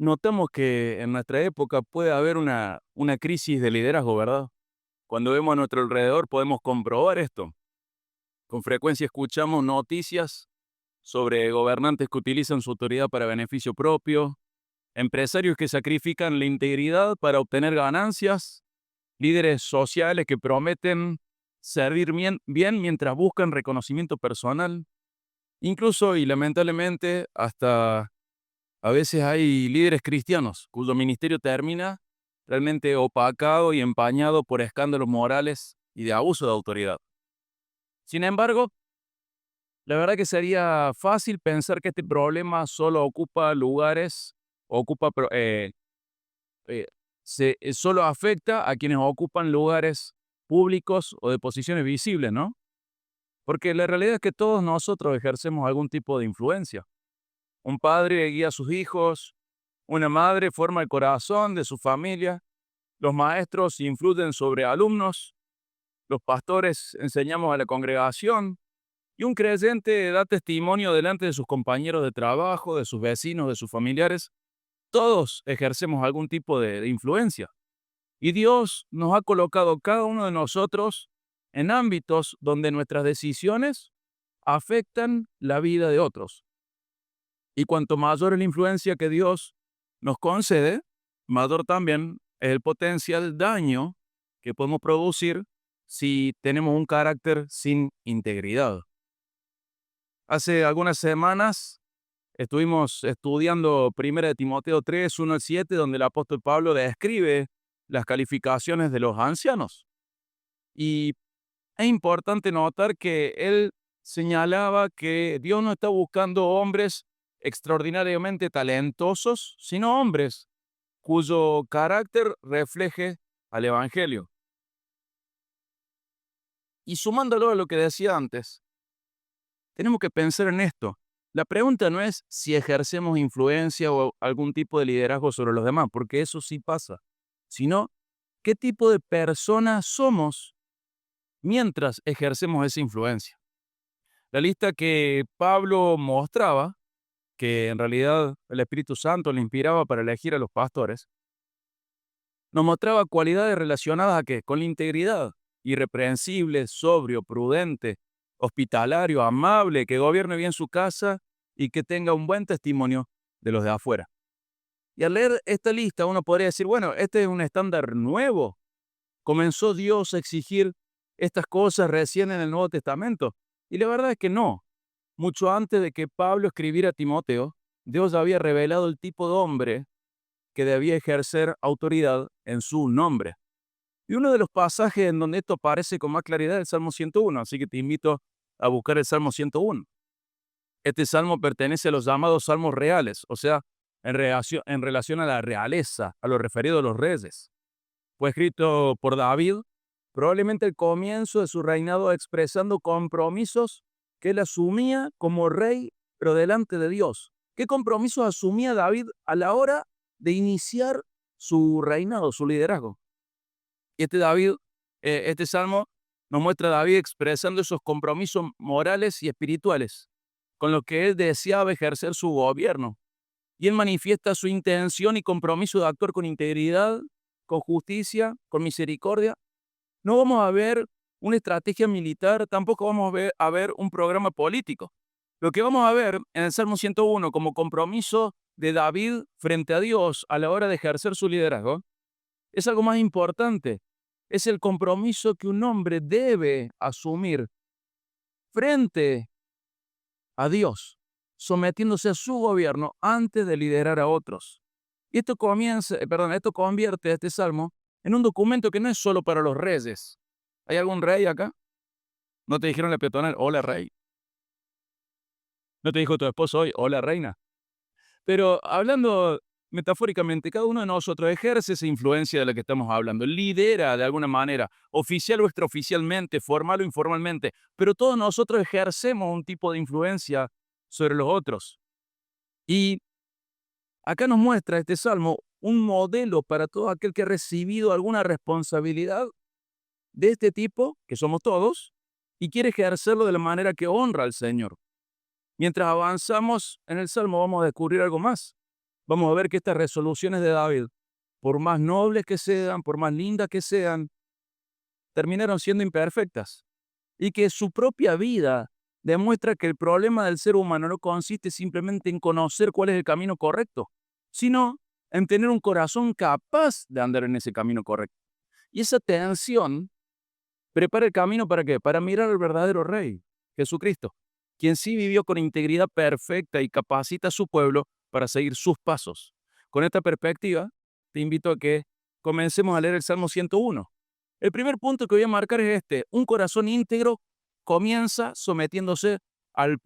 Notamos que en nuestra época puede haber una crisis de liderazgo, ¿verdad? Cuando vemos a nuestro alrededor podemos comprobar esto. Con frecuencia escuchamos noticias sobre gobernantes que utilizan su autoridad para beneficio propio, empresarios que sacrifican la integridad para obtener ganancias, líderes sociales que prometen servir bien mientras buscan reconocimiento personal. Incluso y lamentablemente hasta a veces hay líderes cristianos cuyo ministerio termina realmente opacado y empañado por escándalos morales y de abuso de autoridad. Sin embargo, la verdad que sería fácil pensar que este problema solo ocupa lugares, ocupa, eh, solo afecta a quienes ocupan lugares públicos o de posiciones visibles, ¿no? Porque la realidad es que todos nosotros ejercemos algún tipo de influencia. Un padre guía a sus hijos, una madre forma el corazón de su familia, los maestros influyen sobre alumnos, los pastores enseñamos a la congregación y un creyente da testimonio delante de sus compañeros de trabajo, de sus vecinos, de sus familiares. Todos ejercemos algún tipo de influencia y Dios nos ha colocado cada uno de nosotros en ámbitos donde nuestras decisiones afectan la vida de otros. Y cuanto mayor es la influencia que Dios nos concede, mayor también es el potencial daño que podemos producir si tenemos un carácter sin integridad. Hace algunas semanas estuvimos estudiando 1 de Timoteo 3, 1 al 7, donde el apóstol Pablo describe las calificaciones de los ancianos. Y es importante notar que él señalaba que Dios no está buscando hombres extraordinariamente talentosos, sino hombres cuyo carácter refleje al Evangelio. Y sumándolo a lo que decía antes, tenemos que pensar en esto. La pregunta no es si ejercemos influencia o algún tipo de liderazgo sobre los demás, porque eso sí pasa, sino qué tipo de personas somos mientras ejercemos esa influencia. La lista que Pablo mostraba, que en realidad el Espíritu Santo le inspiraba para elegir a los pastores, nos mostraba cualidades relacionadas a qué? Con la integridad, irreprensible, sobrio, prudente, hospitalario, amable, que gobierne bien su casa y que tenga un buen testimonio de los de afuera. Y al leer esta lista uno podría decir, bueno, este es un estándar nuevo. ¿Comenzó Dios a exigir estas cosas recién en el Nuevo Testamento? Y la verdad es que no. Mucho antes de que Pablo escribiera a Timoteo, Dios había revelado el tipo de hombre que debía ejercer autoridad en su nombre. Y uno de los pasajes en donde esto aparece con más claridad es el Salmo 101, así que te invito a buscar el Salmo 101. Este salmo pertenece a los llamados salmos reales, o sea, en relación a la realeza, a lo referido a los reyes. Fue escrito por David, probablemente el comienzo de su reinado expresando compromisos que él asumía como rey, pero delante de Dios. ¿Qué compromisos asumía David a la hora de iniciar su reinado, su liderazgo? Y este salmo nos muestra a David expresando esos compromisos morales y espirituales con los que él deseaba ejercer su gobierno. Y él manifiesta su intención y compromiso de actuar con integridad, con justicia, con misericordia. No vamos a ver una estrategia militar, tampoco vamos a ver un programa político. Lo que vamos a ver en el Salmo 101 como compromiso de David frente a Dios a la hora de ejercer su liderazgo es algo más importante. Es el compromiso que un hombre debe asumir frente a Dios, sometiéndose a su gobierno antes de liderar a otros. Y esto convierte este salmo en un documento que no es solo para los reyes. ¿Hay algún rey acá? ¿No te dijeron la peatonal, hola rey? ¿No te dijo tu esposo hoy, hola reina? Pero hablando metafóricamente, cada uno de nosotros ejerce esa influencia de la que estamos hablando, lidera de alguna manera, oficial o extraoficialmente, formal o informalmente, pero todos nosotros ejercemos un tipo de influencia sobre los otros. Y acá nos muestra este salmo un modelo para todo aquel que ha recibido alguna responsabilidad de este tipo, que somos todos, y quiere ejercerlo de la manera que honra al Señor. Mientras avanzamos en el salmo vamos a descubrir algo más. vamos a ver que estas resoluciones de David, por más nobles que sean, por más lindas que sean, terminaron siendo imperfectas. Y que su propia vida demuestra que el problema del ser humano no consiste simplemente en conocer cuál es el camino correcto, sino en tener un corazón capaz de andar en ese camino correcto. Y esa tensión prepara el camino ¿para qué? Para mirar al verdadero Rey, Jesucristo, quien sí vivió con integridad perfecta y capacita a su pueblo para seguir sus pasos. Con esta perspectiva, te invito a que comencemos a leer el Salmo 101. El primer punto que voy a marcar es este: un corazón íntegro comienza sometiéndose al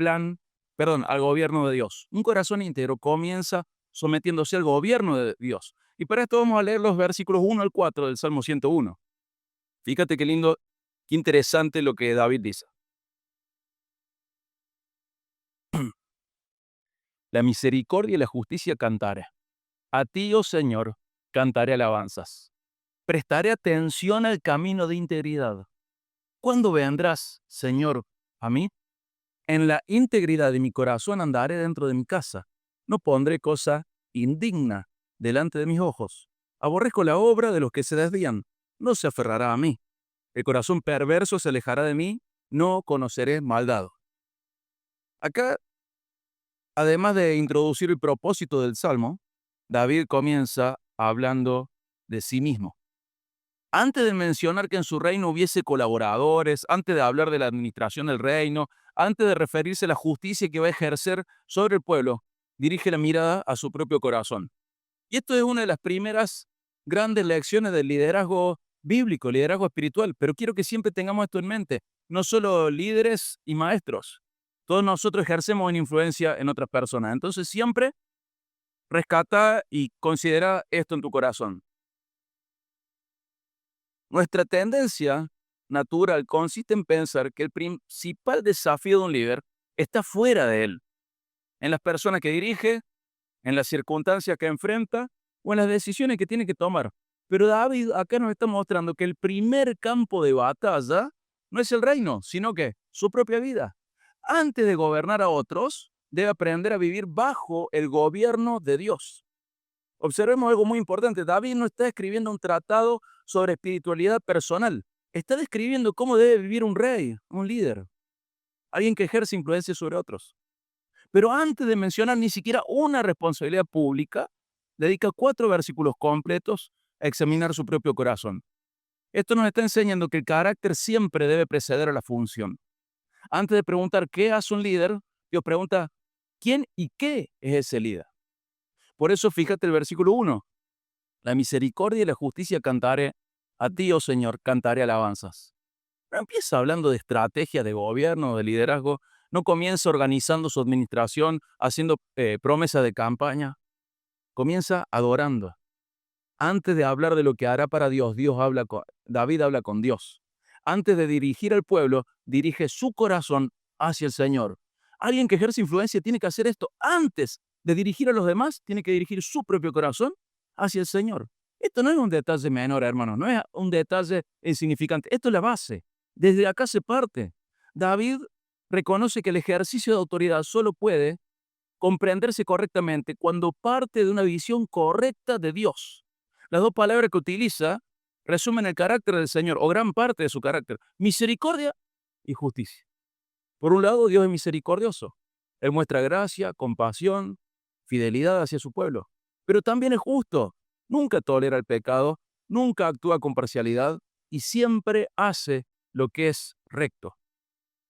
gobierno de Dios. Un corazón íntegro comienza sometiéndose al gobierno de Dios. Y para esto vamos a leer los versículos 1 al 4 del Salmo 101. Fíjate qué lindo, qué interesante lo que David dice. La misericordia y la justicia cantaré. A ti, oh Señor, cantaré alabanzas. Prestaré atención al camino de integridad. ¿Cuándo vendrás, Señor, a mí? En la integridad de mi corazón andaré dentro de mi casa. No pondré cosa indigna delante de mis ojos. Aborrezco la obra de los que se desvían. No se aferrará a mí. El corazón perverso se alejará de mí. No conoceré maldad. Acá, además de introducir el propósito del Salmo, David comienza hablando de sí mismo. Antes de mencionar que en su reino hubiese colaboradores, antes de hablar de la administración del reino, antes de referirse a la justicia que va a ejercer sobre el pueblo, dirige la mirada a su propio corazón. Y esto es una de las primeras grandes lecciones del liderazgo bíblico, liderazgo espiritual, pero quiero que siempre tengamos esto en mente, no solo líderes y maestros, todos nosotros ejercemos una influencia en otras personas, entonces siempre rescata y considera esto en tu corazón. Nuestra tendencia natural consiste en pensar que el principal desafío de un líder está fuera de él, en las personas que dirige, en las circunstancias que enfrenta o en las decisiones que tiene que tomar. Pero David acá nos está mostrando que el primer campo de batalla no es el reino, sino que su propia vida. Antes de gobernar a otros, debe aprender a vivir bajo el gobierno de Dios. Observemos algo muy importante. David no está escribiendo un tratado sobre espiritualidad personal. Está describiendo cómo debe vivir un rey, un líder, alguien que ejerce influencia sobre otros. Pero antes de mencionar ni siquiera una responsabilidad pública, dedica 4 versículos completos a examinar su propio corazón. Esto nos está enseñando que el carácter siempre debe preceder a la función. Antes de preguntar qué hace un líder, Dios pregunta quién y qué es ese líder. Por eso fíjate el versículo 1. La misericordia y la justicia cantaré. A ti, oh Señor, cantaré alabanzas. No empieza hablando de estrategia de gobierno, de liderazgo. No comienza organizando su administración, haciendo promesas de campaña. Comienza adorando. Antes de hablar de lo que hará para Dios, David habla con Dios. Antes de dirigir al pueblo, dirige su corazón hacia el Señor. Alguien que ejerce influencia tiene que hacer esto antes de dirigir a los demás, tiene que dirigir su propio corazón hacia el Señor. Esto no es un detalle menor, hermanos, no es un detalle insignificante. Esto es la base. Desde acá se parte. David reconoce que el ejercicio de autoridad solo puede comprenderse correctamente cuando parte de una visión correcta de Dios. Las 2 palabras que utiliza resumen el carácter del Señor, o gran parte de su carácter: misericordia y justicia. Por un lado, Dios es misericordioso. Él muestra gracia, compasión, fidelidad hacia su pueblo. Pero también es justo. Nunca tolera el pecado, nunca actúa con parcialidad y siempre hace lo que es recto.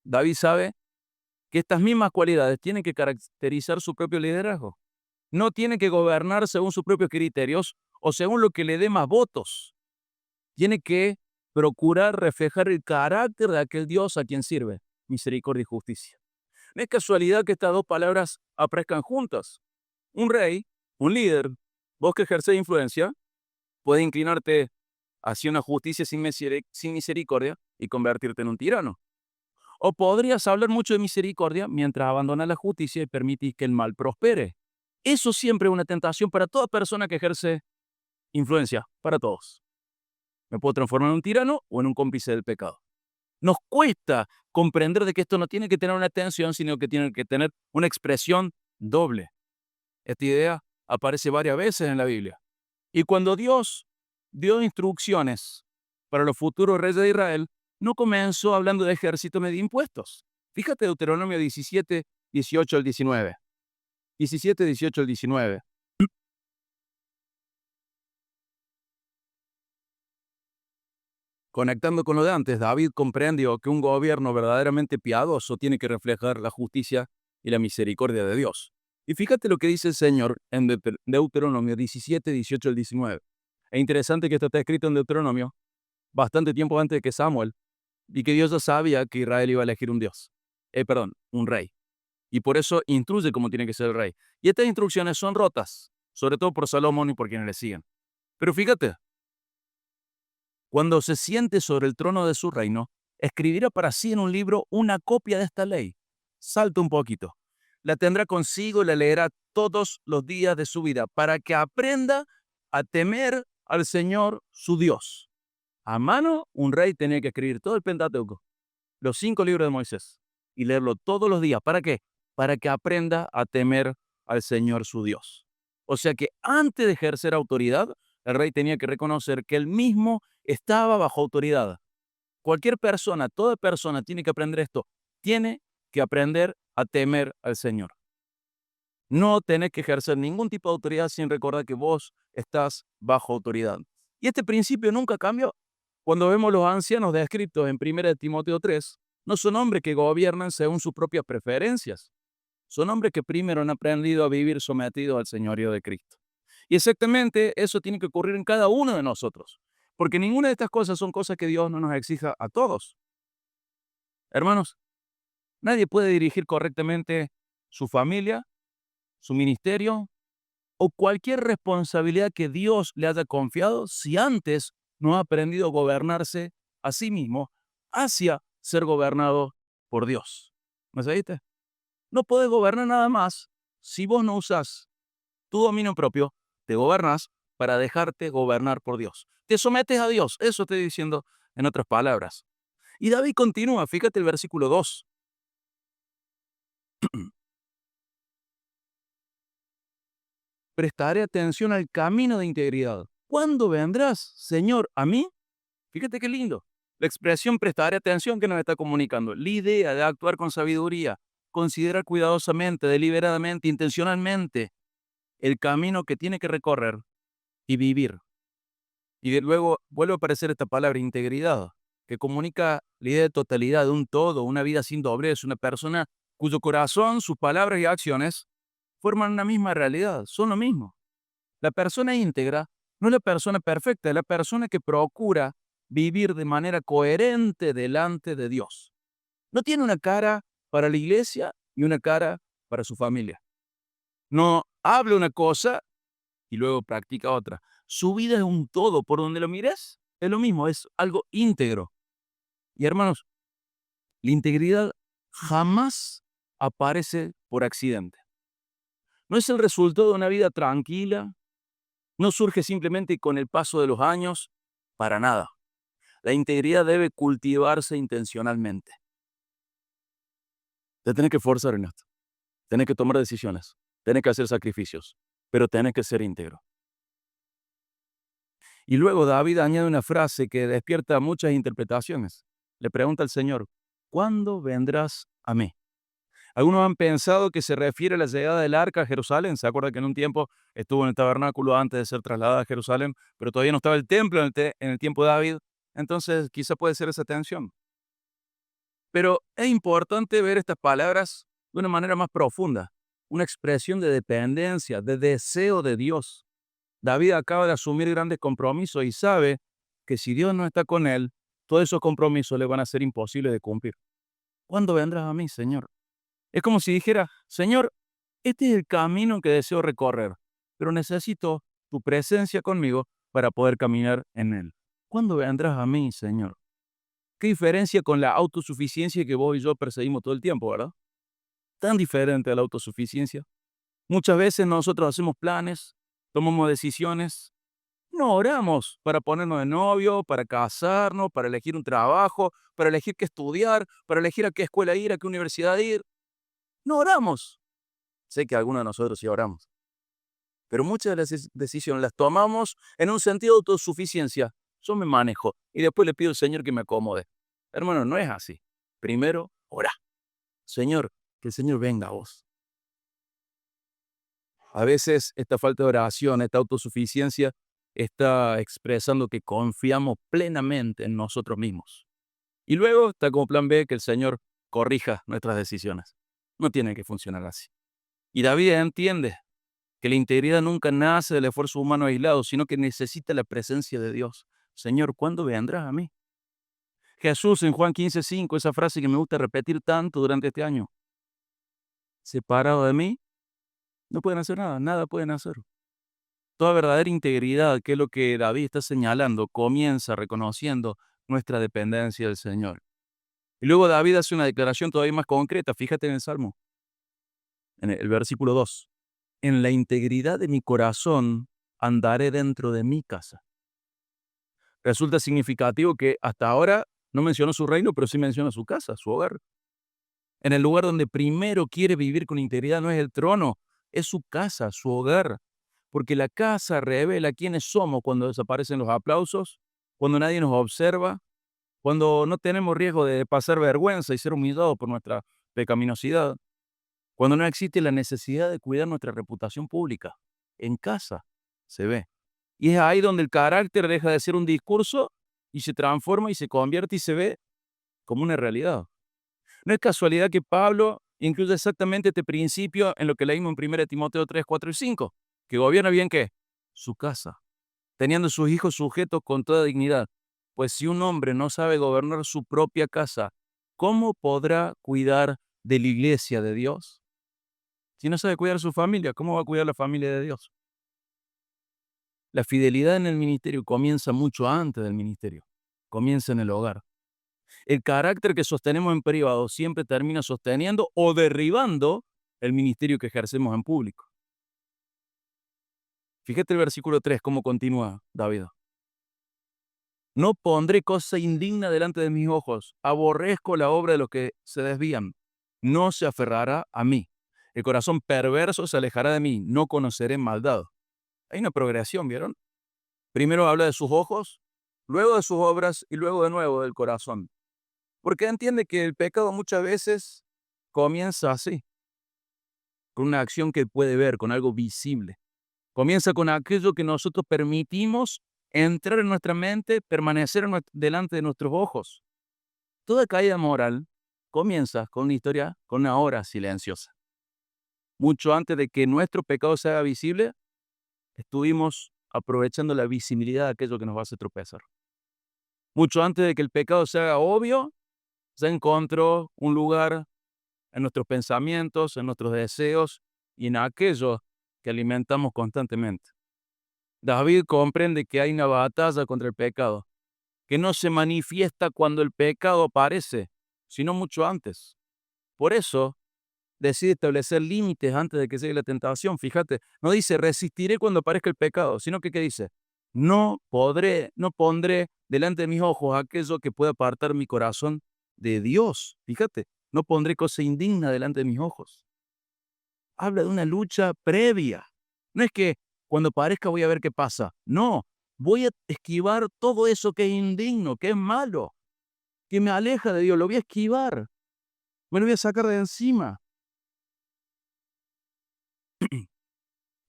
David sabe que estas mismas cualidades tienen que caracterizar su propio liderazgo. No tiene que gobernar según sus propios criterios o según lo que le dé más votos. Tiene que procurar reflejar el carácter de aquel Dios a quien sirve, misericordia y justicia. No es casualidad que estas 2 palabras aparezcan juntas. Un rey, un líder, vos que ejercés influencia, puede inclinarte hacia una justicia sin misericordia y convertirte en un tirano. O podrías hablar mucho de misericordia mientras abandonas la justicia y permitís que el mal prospere. Eso siempre es una tentación para toda persona que ejerce influencia, para todos. Me puedo transformar en un tirano o en un cómplice del pecado. Nos cuesta comprender de que esto no tiene que tener una tensión, sino que tiene que tener una expresión doble. Esta idea aparece varias veces en la Biblia. Y cuando Dios dio instrucciones para los futuros reyes de Israel, no comenzó hablando de ejército ni de impuestos. Fíjate Deuteronomio 17, 18 al 19. 17, 18 al 19. Conectando con lo de antes, David comprendió que un gobierno verdaderamente piadoso tiene que reflejar la justicia y la misericordia de Dios. Y fíjate lo que dice el Señor en Deuteronomio 17, 18 al 19. Es interesante que esto está escrito en Deuteronomio bastante tiempo antes de que Samuel, y que Dios ya sabía que Israel iba a elegir un rey. Y por eso instruye cómo tiene que ser el rey. Y estas instrucciones son rotas, sobre todo por Salomón y por quienes le siguen. Pero fíjate, cuando se siente sobre el trono de su reino, escribirá para sí en un libro una copia de esta ley. Salta un poquito. La tendrá consigo y la leerá todos los días de su vida para que aprenda a temer al Señor su Dios. A mano, un rey tenía que escribir todo el Pentateuco, los 5 libros de Moisés, y leerlo todos los días. ¿Para qué? Para que aprenda a temer al Señor su Dios. O sea que antes de ejercer autoridad, el rey tenía que reconocer que él mismo estaba bajo autoridad. Cualquier persona, toda persona tiene que aprender esto. Tiene que aprender a temer al Señor. No tenés que ejercer ningún tipo de autoridad sin recordar que vos estás bajo autoridad. Y este principio nunca cambió. Cuando vemos los ancianos descritos en 1 Timoteo 3, no son hombres que gobiernan según sus propias preferencias. Son hombres que primero han aprendido a vivir sometidos al señorío de Cristo. Y exactamente eso tiene que ocurrir en cada uno de nosotros. Porque ninguna de estas cosas son cosas que Dios no nos exija a todos. Hermanos, nadie puede dirigir correctamente su familia, su ministerio o cualquier responsabilidad que Dios le haya confiado si antes no ha aprendido a gobernarse a sí mismo hacia ser gobernado por Dios. ¿Me seguiste? No podés gobernar nada más si vos no usás tu dominio propio, te gobernás para dejarte gobernar por Dios. Te sometes a Dios, eso estoy diciendo en otras palabras. Y David continúa, fíjate el versículo 2. Prestaré atención al camino de integridad. ¿Cuándo vendrás, Señor, a mí? Fíjate qué lindo. La expresión prestaré atención que nos está comunicando. La idea de actuar con sabiduría, considerar cuidadosamente, deliberadamente, intencionalmente el camino que tiene que recorrer y vivir. Y luego vuelve a aparecer esta palabra integridad, que comunica la idea de totalidad, de un todo, una vida sin doblez, una persona cuyo corazón, sus palabras y acciones forman una misma realidad, son lo mismo. La persona íntegra no es la persona perfecta, es la persona que procura vivir de manera coherente delante de Dios. No tiene una cara para la iglesia y una cara para su familia. No habla una cosa y luego practica otra. Su vida es un todo, por donde lo mires, es lo mismo, es algo íntegro. Y hermanos, la integridad jamás aparece por accidente. No es el resultado de una vida tranquila, no surge simplemente con el paso de los años, para nada. La integridad debe cultivarse intencionalmente. Te tenés que esforzar en esto, tenés que tomar decisiones, tenés que hacer sacrificios, pero tenés que ser íntegro. Y luego David añade una frase que despierta muchas interpretaciones. Le pregunta al Señor, ¿cuándo vendrás a mí? Algunos han pensado que se refiere a la llegada del arca a Jerusalén. ¿Se acuerda que en un tiempo estuvo en el tabernáculo antes de ser trasladada a Jerusalén, pero todavía no estaba el templo en el tiempo de David? Entonces quizá puede ser esa tensión. Pero es importante ver estas palabras de una manera más profunda, una expresión de dependencia, de deseo de Dios. David acaba de asumir grandes compromisos y sabe que si Dios no está con él, todos esos compromisos le van a ser imposibles de cumplir. ¿Cuándo vendrás a mí, Señor? Es como si dijera, Señor, este es el camino que deseo recorrer, pero necesito tu presencia conmigo para poder caminar en él. ¿Cuándo vendrás a mí, Señor? Qué diferencia con la autosuficiencia que vos y yo perseguimos todo el tiempo, ¿verdad? Tan diferente a la autosuficiencia. Muchas veces nosotros hacemos planes, tomamos decisiones, no oramos para ponernos de novio, para casarnos, para elegir un trabajo, para elegir qué estudiar, para elegir a qué escuela ir, a qué universidad ir. No oramos. Sé que algunos de nosotros sí oramos. Pero muchas de las decisiones las tomamos en un sentido de autosuficiencia. Yo me manejo y después le pido al Señor que me acomode. Hermano, no es así. Primero, ora. Señor, que el Señor venga a vos. A veces esta falta de oración, esta autosuficiencia, está expresando que confiamos plenamente en nosotros mismos. Y luego está como plan B que el Señor corrija nuestras decisiones. No tiene que funcionar así. Y David entiende que la integridad nunca nace del esfuerzo humano aislado, sino que necesita la presencia de Dios. Señor, ¿cuándo vendrás a mí? Jesús en Juan 15:5, esa frase que me gusta repetir tanto durante este año. Separado de mí, no pueden hacer nada, nada pueden hacer. Toda verdadera integridad, que es lo que David está señalando, comienza reconociendo nuestra dependencia del Señor. Y luego David hace una declaración todavía más concreta, fíjate en el Salmo, en el versículo 2. En la integridad de mi corazón andaré dentro de mi casa. Resulta significativo que hasta ahora no mencionó su reino, pero sí menciona su casa, su hogar. En el lugar donde primero quiere vivir con integridad no es el trono, es su casa, su hogar. Porque la casa revela quiénes somos cuando desaparecen los aplausos, cuando nadie nos observa, cuando no tenemos riesgo de pasar vergüenza y ser humillados por nuestra pecaminosidad, cuando no existe la necesidad de cuidar nuestra reputación pública. En casa se ve. Y es ahí donde el carácter deja de ser un discurso y se transforma y se convierte y se ve como una realidad. No es casualidad que Pablo incluye exactamente este principio en lo que leímos en 1 Timoteo 3, 4 y 5, que gobierna bien ¿qué? Su casa, teniendo sus hijos sujetos con toda dignidad. Pues si un hombre no sabe gobernar su propia casa, ¿cómo podrá cuidar de la iglesia de Dios? Si no sabe cuidar su familia, ¿cómo va a cuidar la familia de Dios? La fidelidad en el ministerio comienza mucho antes del ministerio, comienza en el hogar. El carácter que sostenemos en privado siempre termina sosteniendo o derribando el ministerio que ejercemos en público. Fíjate el versículo 3, cómo continúa David. No pondré cosa indigna delante de mis ojos. Aborrezco la obra de los que se desvían. No se aferrará a mí. El corazón perverso se alejará de mí. No conoceré maldad. Hay una progresión, ¿vieron? Primero habla de sus ojos, luego de sus obras y luego de nuevo del corazón. Porque entiende que el pecado muchas veces comienza así, con una acción que puede ver, con algo visible. Comienza con aquello que nosotros permitimos entrar en nuestra mente, permanecer delante de nuestros ojos. Toda caída moral comienza con una historia, con una hora silenciosa. Mucho antes de que nuestro pecado se haga visible, estuvimos aprovechando la visibilidad de aquello que nos va a hacer tropezar. Mucho antes de que el pecado se haga obvio, se encontró un lugar en nuestros pensamientos, en nuestros deseos y en aquello que alimentamos constantemente. David comprende que hay una batalla contra el pecado, que no se manifiesta cuando el pecado aparece, sino mucho antes. Por eso, decide establecer límites antes de que llegue la tentación. Fíjate, no dice resistiré cuando aparezca el pecado, sino que ¿qué dice? No pondré delante de mis ojos aquello que pueda apartar mi corazón de Dios. Fíjate, no pondré cosa indigna delante de mis ojos. Habla de una lucha previa. No es que cuando parezca voy a ver qué pasa. No, voy a esquivar todo eso que es indigno, que es malo, que me aleja de Dios. Lo voy a esquivar. Me lo voy a sacar de encima.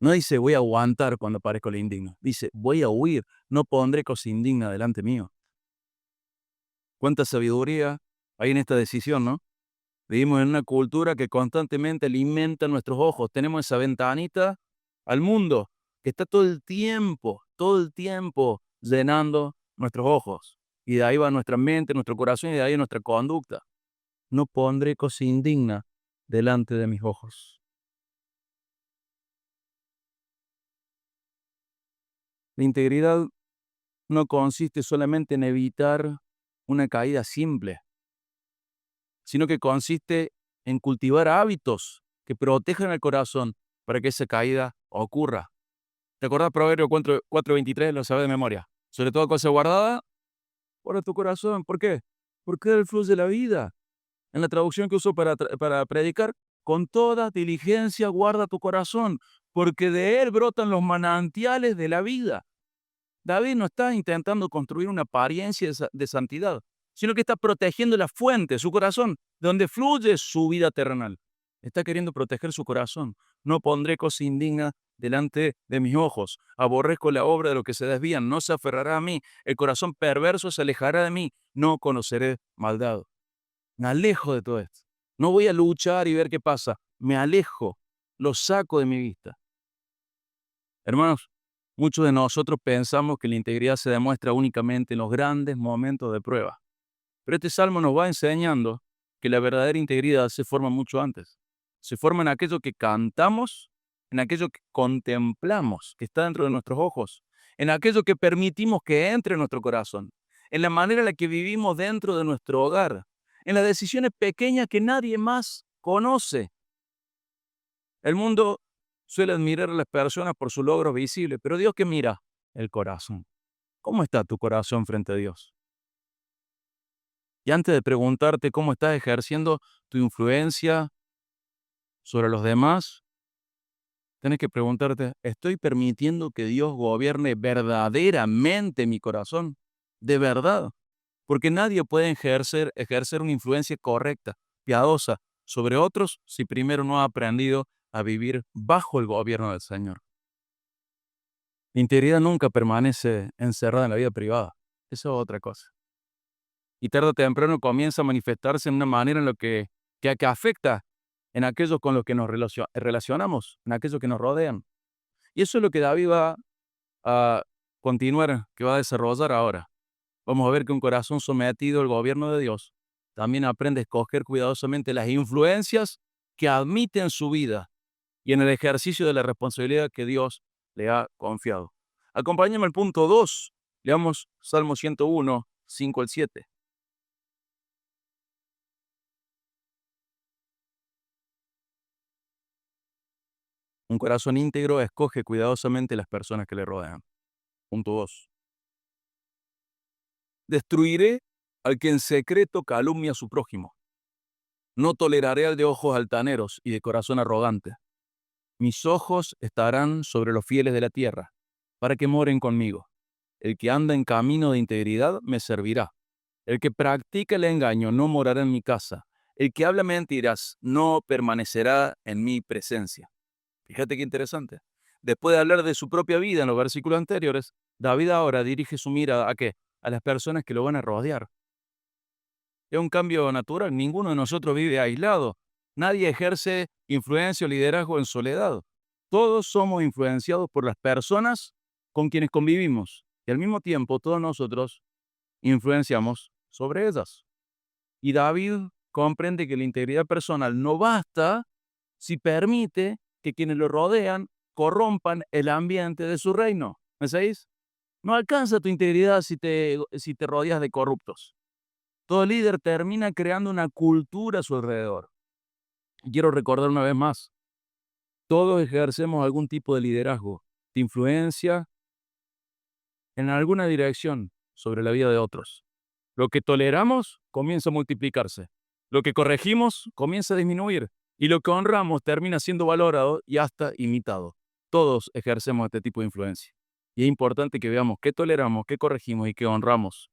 No dice voy a aguantar cuando parezca lo indigno. Dice voy a huir. No pondré cosa indigna delante mío. Cuánta sabiduría hay en esta decisión, ¿no? Vivimos en una cultura que constantemente alimenta nuestros ojos. Tenemos esa ventanita al mundo que está todo el tiempo llenando nuestros ojos. Y de ahí va nuestra mente, nuestro corazón y de ahí nuestra conducta. No pondré cosa indigna delante de mis ojos. La integridad no consiste solamente en evitar una caída simple, sino que consiste en cultivar hábitos que protejan el corazón para que esa caída ocurra. ¿Te acordás Proverbio 4:23? Lo sabes de memoria. Sobre toda cosa guardada, guarda tu corazón. ¿Por qué? Porque él fluye la vida. En la traducción que uso para predicar, con toda diligencia guarda tu corazón, porque de él brotan los manantiales de la vida. David no está intentando construir una apariencia de santidad, sino que está protegiendo la fuente, su corazón, de donde fluye su vida terrenal. Está queriendo proteger su corazón. No pondré cosa indigna delante de mis ojos. Aborrezco la obra de los que se desvían. No se aferrará a mí. El corazón perverso se alejará de mí. No conoceré maldad. Me alejo de todo esto. No voy a luchar y ver qué pasa. Me alejo. Lo saco de mi vista. Hermanos, muchos de nosotros pensamos que la integridad se demuestra únicamente en los grandes momentos de prueba. Pero este salmo nos va enseñando que la verdadera integridad se forma mucho antes. Se forma en aquello que cantamos, en aquello que contemplamos, que está dentro de nuestros ojos, en aquello que permitimos que entre en nuestro corazón, en la manera en la que vivimos dentro de nuestro hogar, en las decisiones pequeñas que nadie más conoce. El mundo suele admirar a las personas por su logro visible, pero Dios, ¿qué mira? El corazón. ¿Cómo está tu corazón frente a Dios? Y antes de preguntarte cómo estás ejerciendo tu influencia sobre los demás, tienes que preguntarte, ¿estoy permitiendo que Dios gobierne verdaderamente mi corazón? ¿De verdad? Porque nadie puede ejercer una influencia correcta, piadosa, sobre otros si primero no ha aprendido a vivir bajo el gobierno del Señor. La integridad nunca permanece encerrada en la vida privada. Eso es otra cosa. Y tarde o temprano comienza a manifestarse en una manera en lo que afecta en aquellos con los que nos relacionamos, en aquellos que nos rodean. Y eso es lo que David va a continuar, que va a desarrollar ahora. Vamos a ver que un corazón sometido al gobierno de Dios también aprende a escoger cuidadosamente las influencias que admite en su vida y en el ejercicio de la responsabilidad que Dios le ha confiado. Acompáñame al punto 2. Leamos Salmo 101, 5 al 7. Un corazón íntegro escoge cuidadosamente las personas que le rodean. Punto 2. Destruiré al que en secreto calumnia a su prójimo. No toleraré al de ojos altaneros y de corazón arrogante. Mis ojos estarán sobre los fieles de la tierra, para que moren conmigo. El que anda en camino de integridad me servirá. El que practica el engaño no morará en mi casa. El que habla mentiras no permanecerá en mi presencia. Fíjate qué interesante. Después de hablar de su propia vida en los versículos anteriores, David ahora dirige su mirada ¿a qué? A las personas que lo van a rodear. Es un cambio natural. Ninguno de nosotros vive aislado. Nadie ejerce influencia o liderazgo en soledad. Todos somos influenciados por las personas con quienes convivimos. Y al mismo tiempo, todos nosotros influenciamos sobre ellas. Y David comprende que la integridad personal no basta si permite que quienes lo rodean corrompan el ambiente de su reino. ¿Me seguís? No alcanza tu integridad si te rodeas de corruptos. Todo líder termina creando una cultura a su alrededor. Y quiero recordar una vez más, todos ejercemos algún tipo de liderazgo, de influencia en alguna dirección sobre la vida de otros. Lo que toleramos comienza a multiplicarse. Lo que corregimos comienza a disminuir. Y lo que honramos termina siendo valorado y hasta imitado. Todos ejercemos este tipo de influencia. Y es importante que veamos qué toleramos, qué corregimos y qué honramos.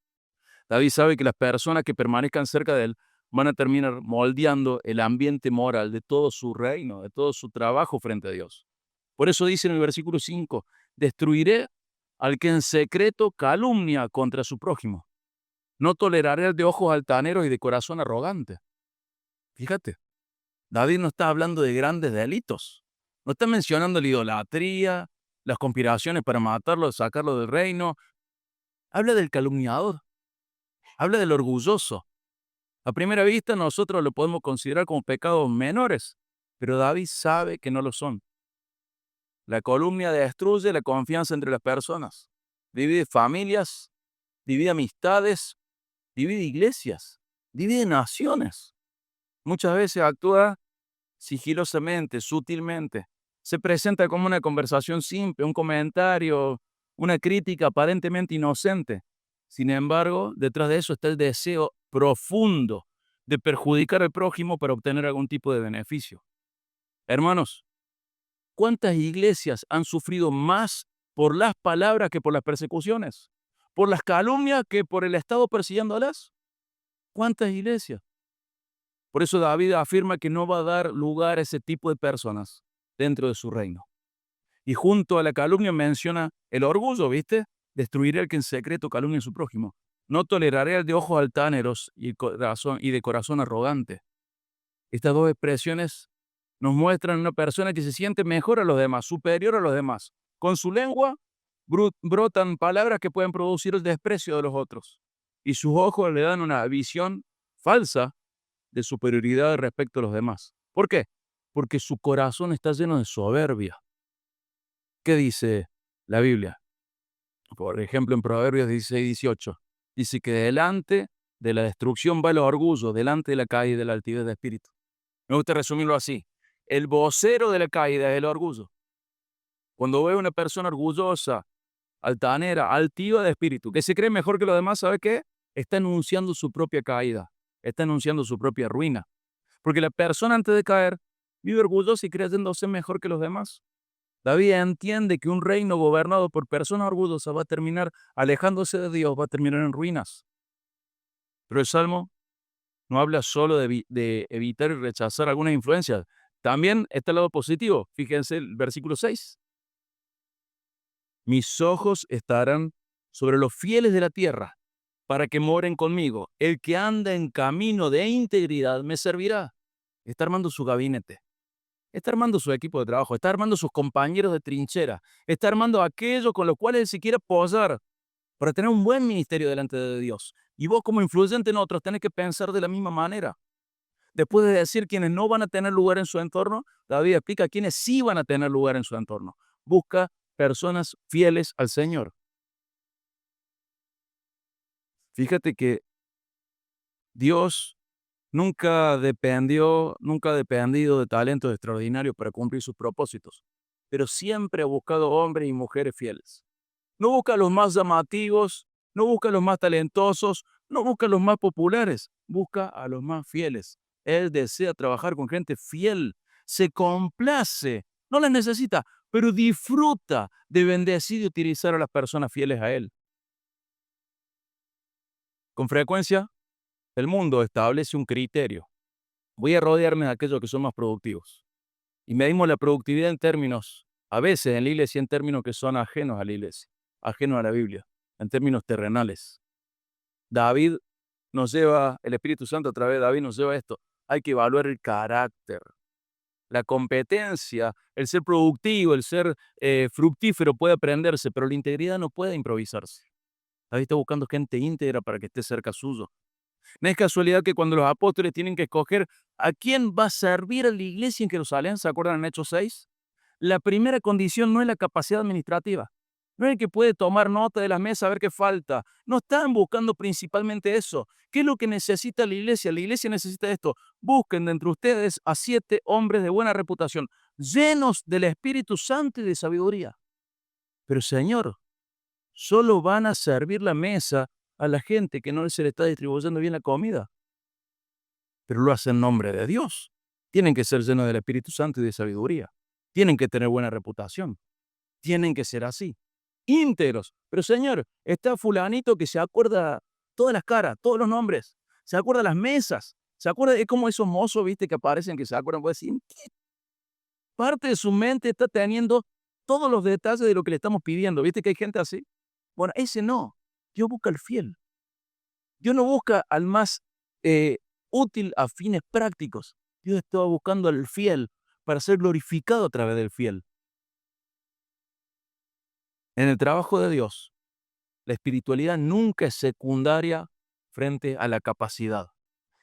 David sabe que las personas que permanezcan cerca de él van a terminar moldeando el ambiente moral de todo su reino, de todo su trabajo frente a Dios. Por eso dice en el versículo 5, destruiré al que en secreto calumnia contra su prójimo. No toleraré al de ojos altaneros y de corazón arrogante. Fíjate, David no está hablando de grandes delitos. No está mencionando la idolatría, las conspiraciones para matarlo, sacarlo del reino. Habla del calumniador. Habla del orgulloso. A primera vista nosotros lo podemos considerar como pecados menores, pero David sabe que no lo son. La calumnia destruye la confianza entre las personas, divide familias, divide amistades, divide iglesias, divide naciones. Muchas veces actúa sigilosamente, sutilmente. Se presenta como una conversación simple, un comentario, una crítica aparentemente inocente. Sin embargo, detrás de eso está el deseo profundo de perjudicar al prójimo para obtener algún tipo de beneficio. Hermanos, cuántas iglesias han sufrido más por las palabras que por las persecuciones? ¿Por las calumnias que por el Estado persiguiéndolas? ¿Cuántas iglesias? Por eso David afirma que no va a dar lugar a ese tipo de personas dentro de su reino. Y junto a la calumnia menciona el orgullo, ¿viste? Destruiré al que en secreto calumnia a su prójimo. No toleraré al de ojos altaneros y de corazón arrogante. Estas dos expresiones nos muestran una persona que se siente mejor a los demás, superior a los demás. Con su lengua brotan palabras que pueden producir el desprecio de los otros. Y sus ojos le dan una visión falsa de superioridad respecto a los demás. ¿Por qué? Porque su corazón está lleno de soberbia. ¿Qué dice la Biblia? Por ejemplo, en Proverbios 16-18, dice que delante de la destrucción va el orgullo, delante de la caída y de la altivez de espíritu. Me gusta resumirlo así. El vocero de la caída es el orgullo. Cuando veo una persona orgullosa, altanera, altiva de espíritu, que se cree mejor que los demás, ¿sabe qué? Está anunciando su propia caída, está anunciando su propia ruina. Porque la persona antes de caer vive orgullosa y creyéndose mejor que los demás. David entiende que un reino gobernado por personas orgullosas va a terminar alejándose de Dios, va a terminar en ruinas. Pero el Salmo no habla solo de evitar y rechazar algunas influencias. También está el lado positivo. Fíjense el versículo 6. Mis ojos estarán sobre los fieles de la tierra, para que moren conmigo. El que anda en camino de integridad me servirá. Está armando su gabinete. Está armando su equipo de trabajo, está armando sus compañeros de trinchera, está armando aquello con lo cual él se quiere apoyar para tener un buen ministerio delante de Dios. Y vos como influyente en otros tenés que pensar de la misma manera. Después de decir quienes no van a tener lugar en su entorno, David explica quienes sí van a tener lugar en su entorno. Busca personas fieles al Señor. Fíjate que Dios nunca ha dependido de talentos extraordinarios para cumplir sus propósitos, pero siempre ha buscado hombres y mujeres fieles. No busca a los más llamativos, no busca a los más talentosos, no busca a los más populares, busca a los más fieles. Él desea trabajar con gente fiel, se complace, no las necesita, pero disfruta de bendecir y utilizar a las personas fieles a Él. Con frecuencia, el mundo establece un criterio. Voy a rodearme de aquellos que son más productivos. Y medimos la productividad en términos, a veces en la iglesia, en términos que son ajenos a la iglesia, ajenos a la Biblia, en términos terrenales. El Espíritu Santo a través de David nos lleva a esto. Hay que evaluar el carácter, la competencia, el ser productivo, el ser fructífero puede aprenderse, pero la integridad no puede improvisarse. David está buscando gente íntegra para que esté cerca suyo. No es casualidad que cuando los apóstoles tienen que escoger a quién va a servir a la iglesia en Jerusalén, ¿se acuerdan en Hechos 6? La primera condición no es la capacidad administrativa. No es el que puede tomar nota de las mesas a ver qué falta. No están buscando principalmente eso. ¿Qué es lo que necesita la iglesia? La iglesia necesita esto. Busquen de entre ustedes a 7 hombres de buena reputación, llenos del Espíritu Santo y de sabiduría. Pero Señor, solo van a servir la mesa a la gente que no se le está distribuyendo bien la comida. Pero lo hacen en nombre de Dios. Tienen que ser llenos del Espíritu Santo y de sabiduría. Tienen que tener buena reputación. Tienen que ser así. Íntegros. Pero Señor, está fulanito que se acuerda todas las caras, todos los nombres. Se acuerda las mesas. Se acuerda, es como esos mozos, viste, que aparecen, que se acuerdan. Puede decir, ¿qué parte de su mente está teniendo todos los detalles de lo que le estamos pidiendo? ¿Viste que hay gente así? Bueno, ese no. Dios busca al fiel. Dios no busca al más útil a fines prácticos. Dios estaba buscando al fiel para ser glorificado a través del fiel. En el trabajo de Dios, la espiritualidad nunca es secundaria frente a la capacidad.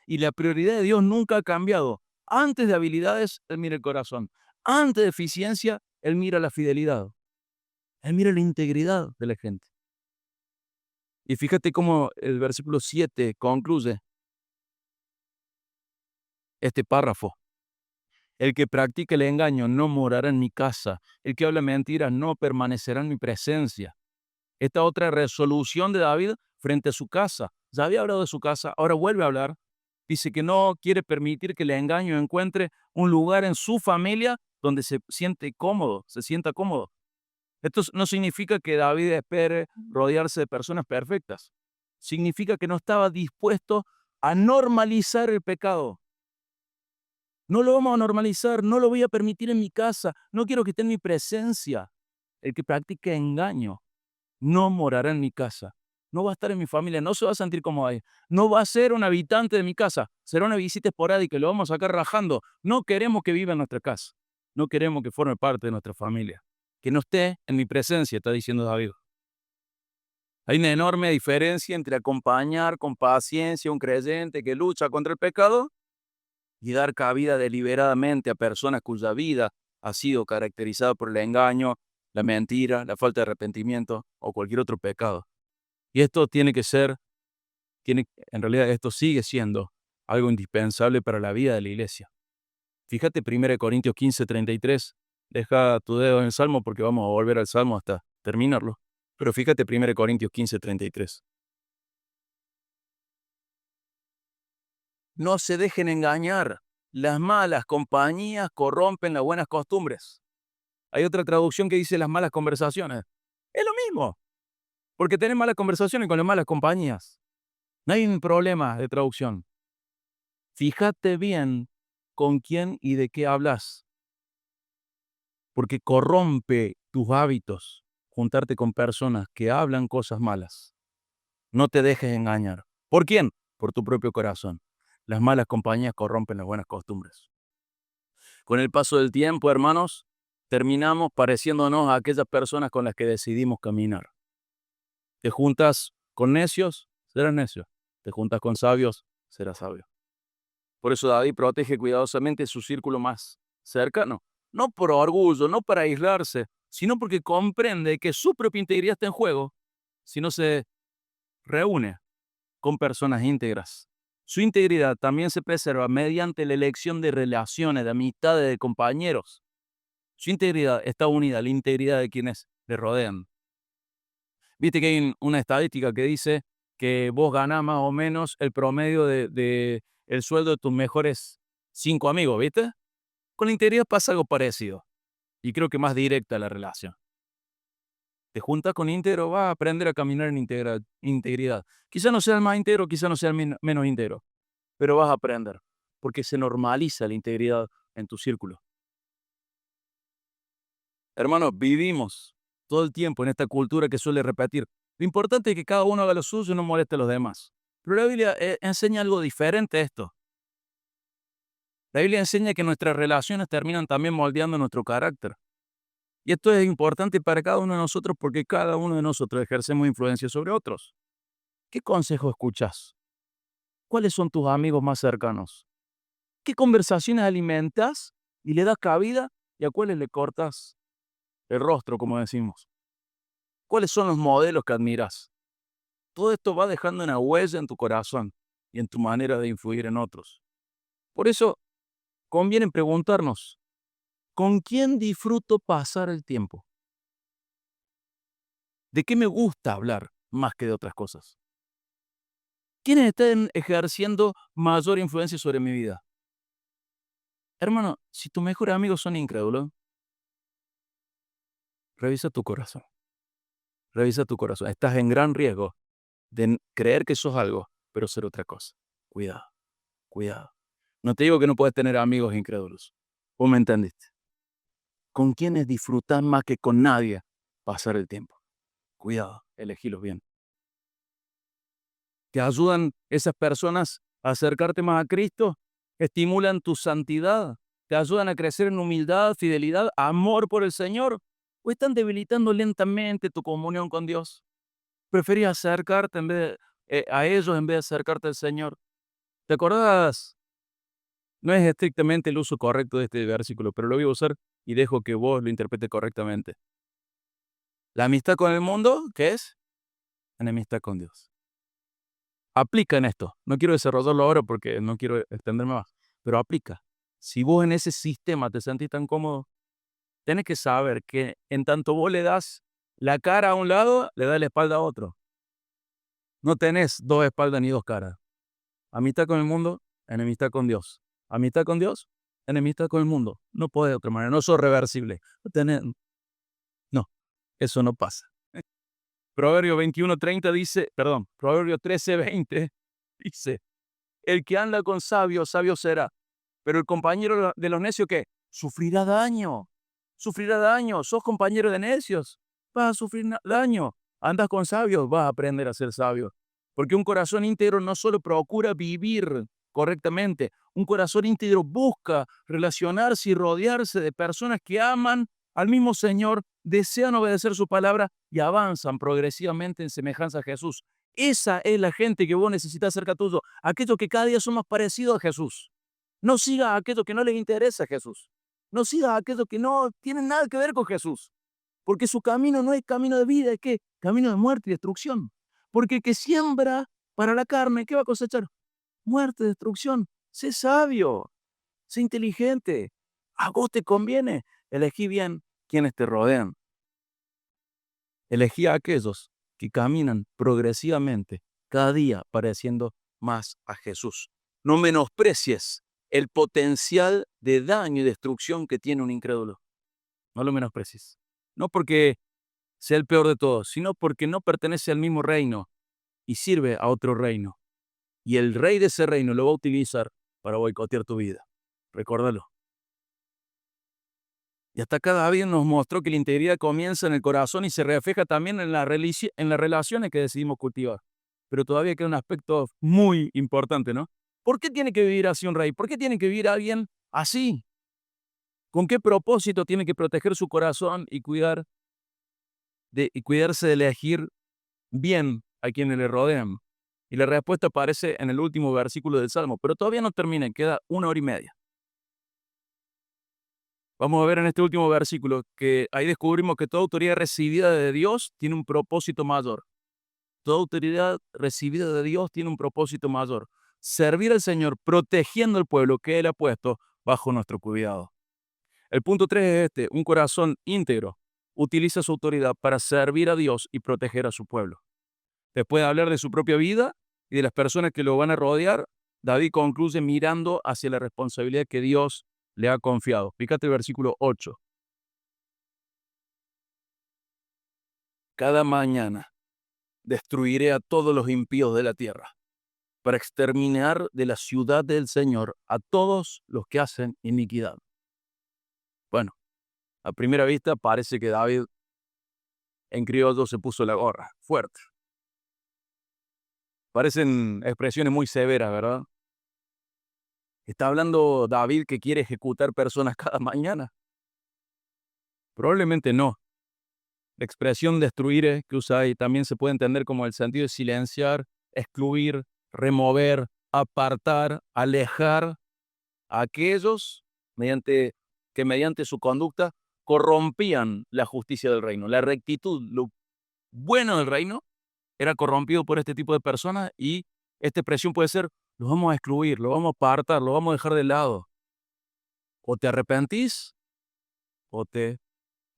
Y la prioridad de Dios nunca ha cambiado. Antes de habilidades, Él mira el corazón. Antes de eficiencia, Él mira la fidelidad. Él mira la integridad de la gente. Y fíjate cómo el versículo 7 concluye este párrafo. El que practica el engaño no morará en mi casa. El que habla mentiras no permanecerá en mi presencia. Esta otra resolución de David frente a su casa. Ya había hablado de su casa, ahora vuelve a hablar. Dice que no quiere permitir que el engaño encuentre un lugar en su familia donde se sienta cómodo. Esto no significa que David espere rodearse de personas perfectas. Significa que no estaba dispuesto a normalizar el pecado. No lo vamos a normalizar, no lo voy a permitir en mi casa, no quiero que esté en mi presencia. El que practique engaño no morará en mi casa, no va a estar en mi familia, no se va a sentir como ahí, no va a ser un habitante de mi casa, será una visita esporádica y lo vamos a sacar rajando. No queremos que viva en nuestra casa, no queremos que forme parte de nuestra familia, que no esté en mi presencia, está diciendo David. Hay una enorme diferencia entre acompañar con paciencia a un creyente que lucha contra el pecado y dar cabida deliberadamente a personas cuya vida ha sido caracterizada por el engaño, la mentira, la falta de arrepentimiento o cualquier otro pecado. Y esto en realidad esto sigue siendo algo indispensable para la vida de la iglesia. Fíjate 1 Corintios 15:33, deja tu dedo en el Salmo porque vamos a volver al Salmo hasta terminarlo. Pero fíjate 1 Corintios 15:33. No se dejen engañar. Las malas compañías corrompen las buenas costumbres. Hay otra traducción que dice las malas conversaciones. Es lo mismo, porque tenés malas conversaciones con las malas compañías. No hay un problema de traducción. Fíjate bien con quién y de qué hablas, porque corrompe tus hábitos juntarte con personas que hablan cosas malas. No te dejes engañar. ¿Por quién? Por tu propio corazón. Las malas compañías corrompen las buenas costumbres. Con el paso del tiempo, hermanos, terminamos pareciéndonos a aquellas personas con las que decidimos caminar. Te juntas con necios, serás necio. Te juntas con sabios, serás sabio. Por eso David protege cuidadosamente su círculo más cercano. No por orgullo, no para aislarse, sino porque comprende que su propia integridad está en juego si no se reúne con personas íntegras. Su integridad también se preserva mediante la elección de relaciones, de amistades, de compañeros. Su integridad está unida a la integridad de quienes le rodean. Viste que hay una estadística que dice que vos ganás más o menos el promedio de el sueldo de tus mejores 5 amigos, ¿viste? Con la integridad pasa algo parecido. Y creo que más directa la relación. Te juntas con íntegro, vas a aprender a caminar en integridad. Quizá no sea el más íntegro, quizá no sea el menos íntegro, pero vas a aprender, porque se normaliza la integridad en tu círculo. Hermanos, vivimos todo el tiempo en esta cultura que suele repetir. Lo importante es que cada uno haga lo suyo y no moleste a los demás. Pero la Biblia enseña algo diferente a esto. La Biblia enseña que nuestras relaciones terminan también moldeando nuestro carácter. Y esto es importante para cada uno de nosotros porque cada uno de nosotros ejercemos influencia sobre otros. ¿Qué consejo escuchas? ¿Cuáles son tus amigos más cercanos? ¿Qué conversaciones alimentas y le das cabida y a cuáles le cortas el rostro, como decimos? ¿Cuáles son los modelos que admiras? Todo esto va dejando una huella en tu corazón y en tu manera de influir en otros. Por eso conviene preguntarnos, ¿con quién disfruto pasar el tiempo? ¿De qué me gusta hablar más que de otras cosas? ¿Quiénes están ejerciendo mayor influencia sobre mi vida? Hermano, si tus mejores amigos son incrédulos, revisa tu corazón. Revisa tu corazón. Estás en gran riesgo de creer que sos algo, pero ser otra cosa. Cuidado, cuidado. No te digo que no puedes tener amigos incrédulos. ¿Vos me entendiste? ¿Con quiénes disfrutar más que con nadie pasar el tiempo? Cuidado, elegílos bien. ¿Te ayudan esas personas a acercarte más a Cristo? ¿Estimulan tu santidad? ¿Te ayudan a crecer en humildad, fidelidad, amor por el Señor? ¿O están debilitando lentamente tu comunión con Dios? ¿Preferís acercarte a ellos en vez de acercarte al Señor? ¿Te acordás? No es estrictamente el uso correcto de este versículo, pero lo voy a usar y dejo que vos lo interpretes correctamente. La amistad con el mundo, ¿qué es? Enemistad con Dios. Aplica en esto. No quiero desarrollarlo ahora porque no quiero extenderme más, pero aplica. Si vos en ese sistema te sentís tan cómodo, tenés que saber que en tanto vos le das la cara a un lado, le das la espalda a otro. No tenés dos espaldas ni dos caras. Amistad con el mundo, enemistad con Dios. Amistad con Dios, enemistad con el mundo. No puede de otra manera, no sos reversible. No, eso no pasa. Proverbio 21:30 dice, perdón, Proverbio 13:20 dice, el que anda con sabios, sabio será. Pero el compañero de los necios, ¿qué? Sufrirá daño. Sufrirá daño. Sos compañero de necios, vas a sufrir daño. Andas con sabios, vas a aprender a ser sabio. Porque un corazón íntegro no solo procura vivir correctamente, un corazón íntegro busca relacionarse y rodearse de personas que aman al mismo Señor, desean obedecer su palabra y avanzan progresivamente en semejanza a Jesús. Esa es la gente que vos necesitas cerca tuyo, aquellos que cada día son más parecidos a Jesús. No sigas a aquellos que no les interesa Jesús. No sigas a aquellos que no tienen nada que ver con Jesús. Porque su camino no es camino de vida, es que camino de muerte y destrucción. Porque el que siembra para la carne, ¿qué va a cosechar? Muerte, destrucción. Sé sabio, sé inteligente. A vos te conviene. Elegí bien quienes te rodean. Elegí a aquellos que caminan progresivamente, cada día pareciendo más a Jesús. No menosprecies el potencial de daño y destrucción que tiene un incrédulo. No lo menosprecies. No porque sea el peor de todos, sino porque no pertenece al mismo reino y sirve a otro reino. Y el rey de ese reino lo va a utilizar para boicotear tu vida. Recuérdalo. Y hasta acá David nos mostró que la integridad comienza en el corazón y se refleja también en las relaciones que decidimos cultivar. Pero todavía queda un aspecto muy importante, ¿no? ¿Por qué tiene que vivir así un rey? ¿Por qué tiene que vivir alguien así? ¿Con qué propósito tiene que proteger su corazón y cuidarse de elegir bien a quienes le rodean? Y la respuesta aparece en el último versículo del Salmo, pero todavía no termina, queda 1 hora y media. Vamos a ver en este último versículo que ahí descubrimos que toda autoridad recibida de Dios tiene un propósito mayor. Toda autoridad recibida de Dios tiene un propósito mayor. Servir al Señor protegiendo al pueblo que Él ha puesto bajo nuestro cuidado. El punto 3 es este: un corazón íntegro utiliza su autoridad para servir a Dios y proteger a su pueblo. Después de hablar de su propia vida y de las personas que lo van a rodear, David concluye mirando hacia la responsabilidad que Dios le ha confiado. Fíjate el versículo 8. Cada mañana destruiré a todos los impíos de la tierra, para exterminar de la ciudad del Señor a todos los que hacen iniquidad. Bueno, a primera vista parece que David en criollo se puso la gorra, fuerte. Parecen expresiones muy severas, ¿verdad? ¿Está hablando David que quiere ejecutar personas cada mañana? Probablemente no. La expresión destruir que usa ahí también se puede entender como el sentido de silenciar, excluir, remover, apartar, alejar a aquellos que mediante su conducta corrompían la justicia del reino. La rectitud, lo bueno del reino, era corrompido por este tipo de personas y esta expresión puede ser: los vamos a excluir, los vamos a apartar, los vamos a dejar de lado. O te arrepentís o te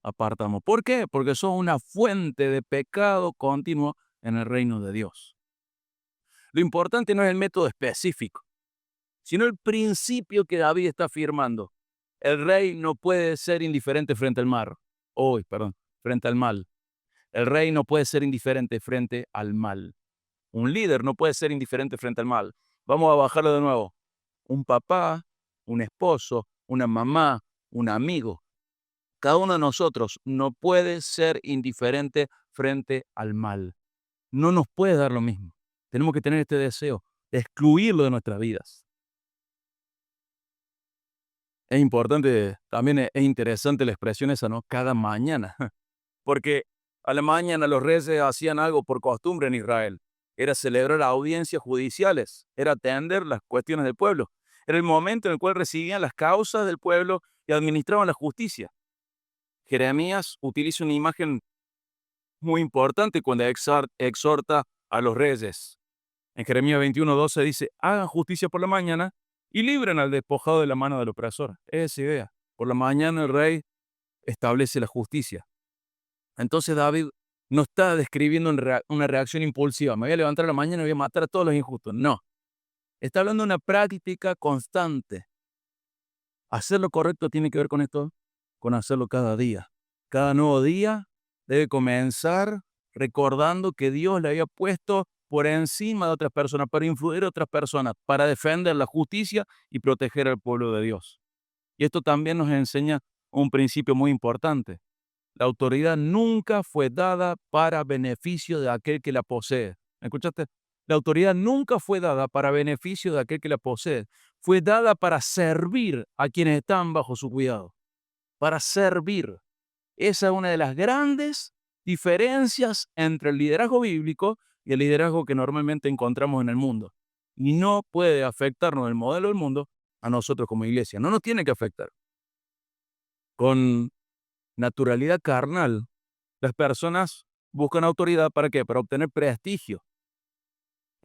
apartamos. ¿Por qué? Porque sos una fuente de pecado continuo en el reino de Dios. Lo importante no es el método específico, sino el principio que David está afirmando. El rey no puede ser indiferente frente al mar. Frente al mal. El rey no puede ser indiferente frente al mal. Un líder no puede ser indiferente frente al mal. Vamos a bajarlo de nuevo. Un papá, un esposo, una mamá, un amigo. Cada uno de nosotros no puede ser indiferente frente al mal. No nos puede dar lo mismo. Tenemos que tener este deseo de excluirlo de nuestras vidas. Es importante, también es interesante la expresión esa, ¿no? Cada mañana. Porque a la mañana los reyes hacían algo por costumbre en Israel. Era celebrar audiencias judiciales, era atender las cuestiones del pueblo. Era el momento en el cual recibían las causas del pueblo y administraban la justicia. Jeremías utiliza una imagen muy importante cuando exhorta a los reyes. En Jeremías 21:12 dice: hagan justicia por la mañana y libren al despojado de la mano del opresor. Es esa idea. Por la mañana el rey establece la justicia. Entonces David no está describiendo una reacción impulsiva. Me voy a levantar a la mañana y voy a matar a todos los injustos. No. Está hablando de una práctica constante. Hacer lo correcto tiene que ver con esto, con hacerlo cada día. Cada nuevo día debe comenzar recordando que Dios le había puesto por encima de otras personas, para influir a otras personas, para defender la justicia y proteger al pueblo de Dios. Y esto también nos enseña un principio muy importante. La autoridad nunca fue dada para beneficio de aquel que la posee. ¿Me escuchaste? La autoridad nunca fue dada para beneficio de aquel que la posee. Fue dada para servir a quienes están bajo su cuidado. Para servir. Esa es una de las grandes diferencias entre el liderazgo bíblico y el liderazgo que normalmente encontramos en el mundo. Y no puede afectarnos el modelo del mundo a nosotros como iglesia. No nos tiene que afectar. Con naturalidad carnal, las personas buscan autoridad ¿para qué? Para obtener prestigio,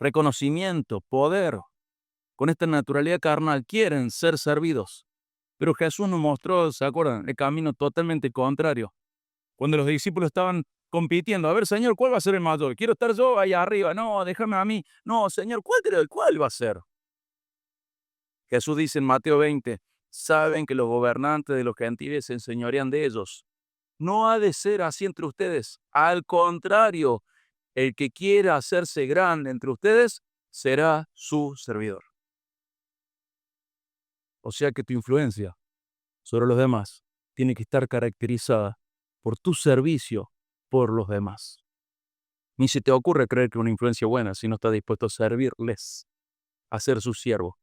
reconocimiento, poder. Con esta naturalidad carnal quieren ser servidos. Pero Jesús nos mostró, ¿se acuerdan? El camino totalmente contrario. Cuando los discípulos estaban compitiendo, a ver, Señor, ¿cuál va a ser el mayor? Quiero estar yo allá arriba. No, déjame a mí. No, Señor, ¿cuál va a ser? Jesús dice en Mateo 20, saben que los gobernantes de los gentiles se enseñorean de ellos. No ha de ser así entre ustedes. Al contrario, el que quiera hacerse grande entre ustedes será su servidor. O sea que tu influencia sobre los demás tiene que estar caracterizada por tu servicio por los demás. Ni se te ocurre creer que una influencia buena si no estás dispuesto a servirles, a ser su siervo.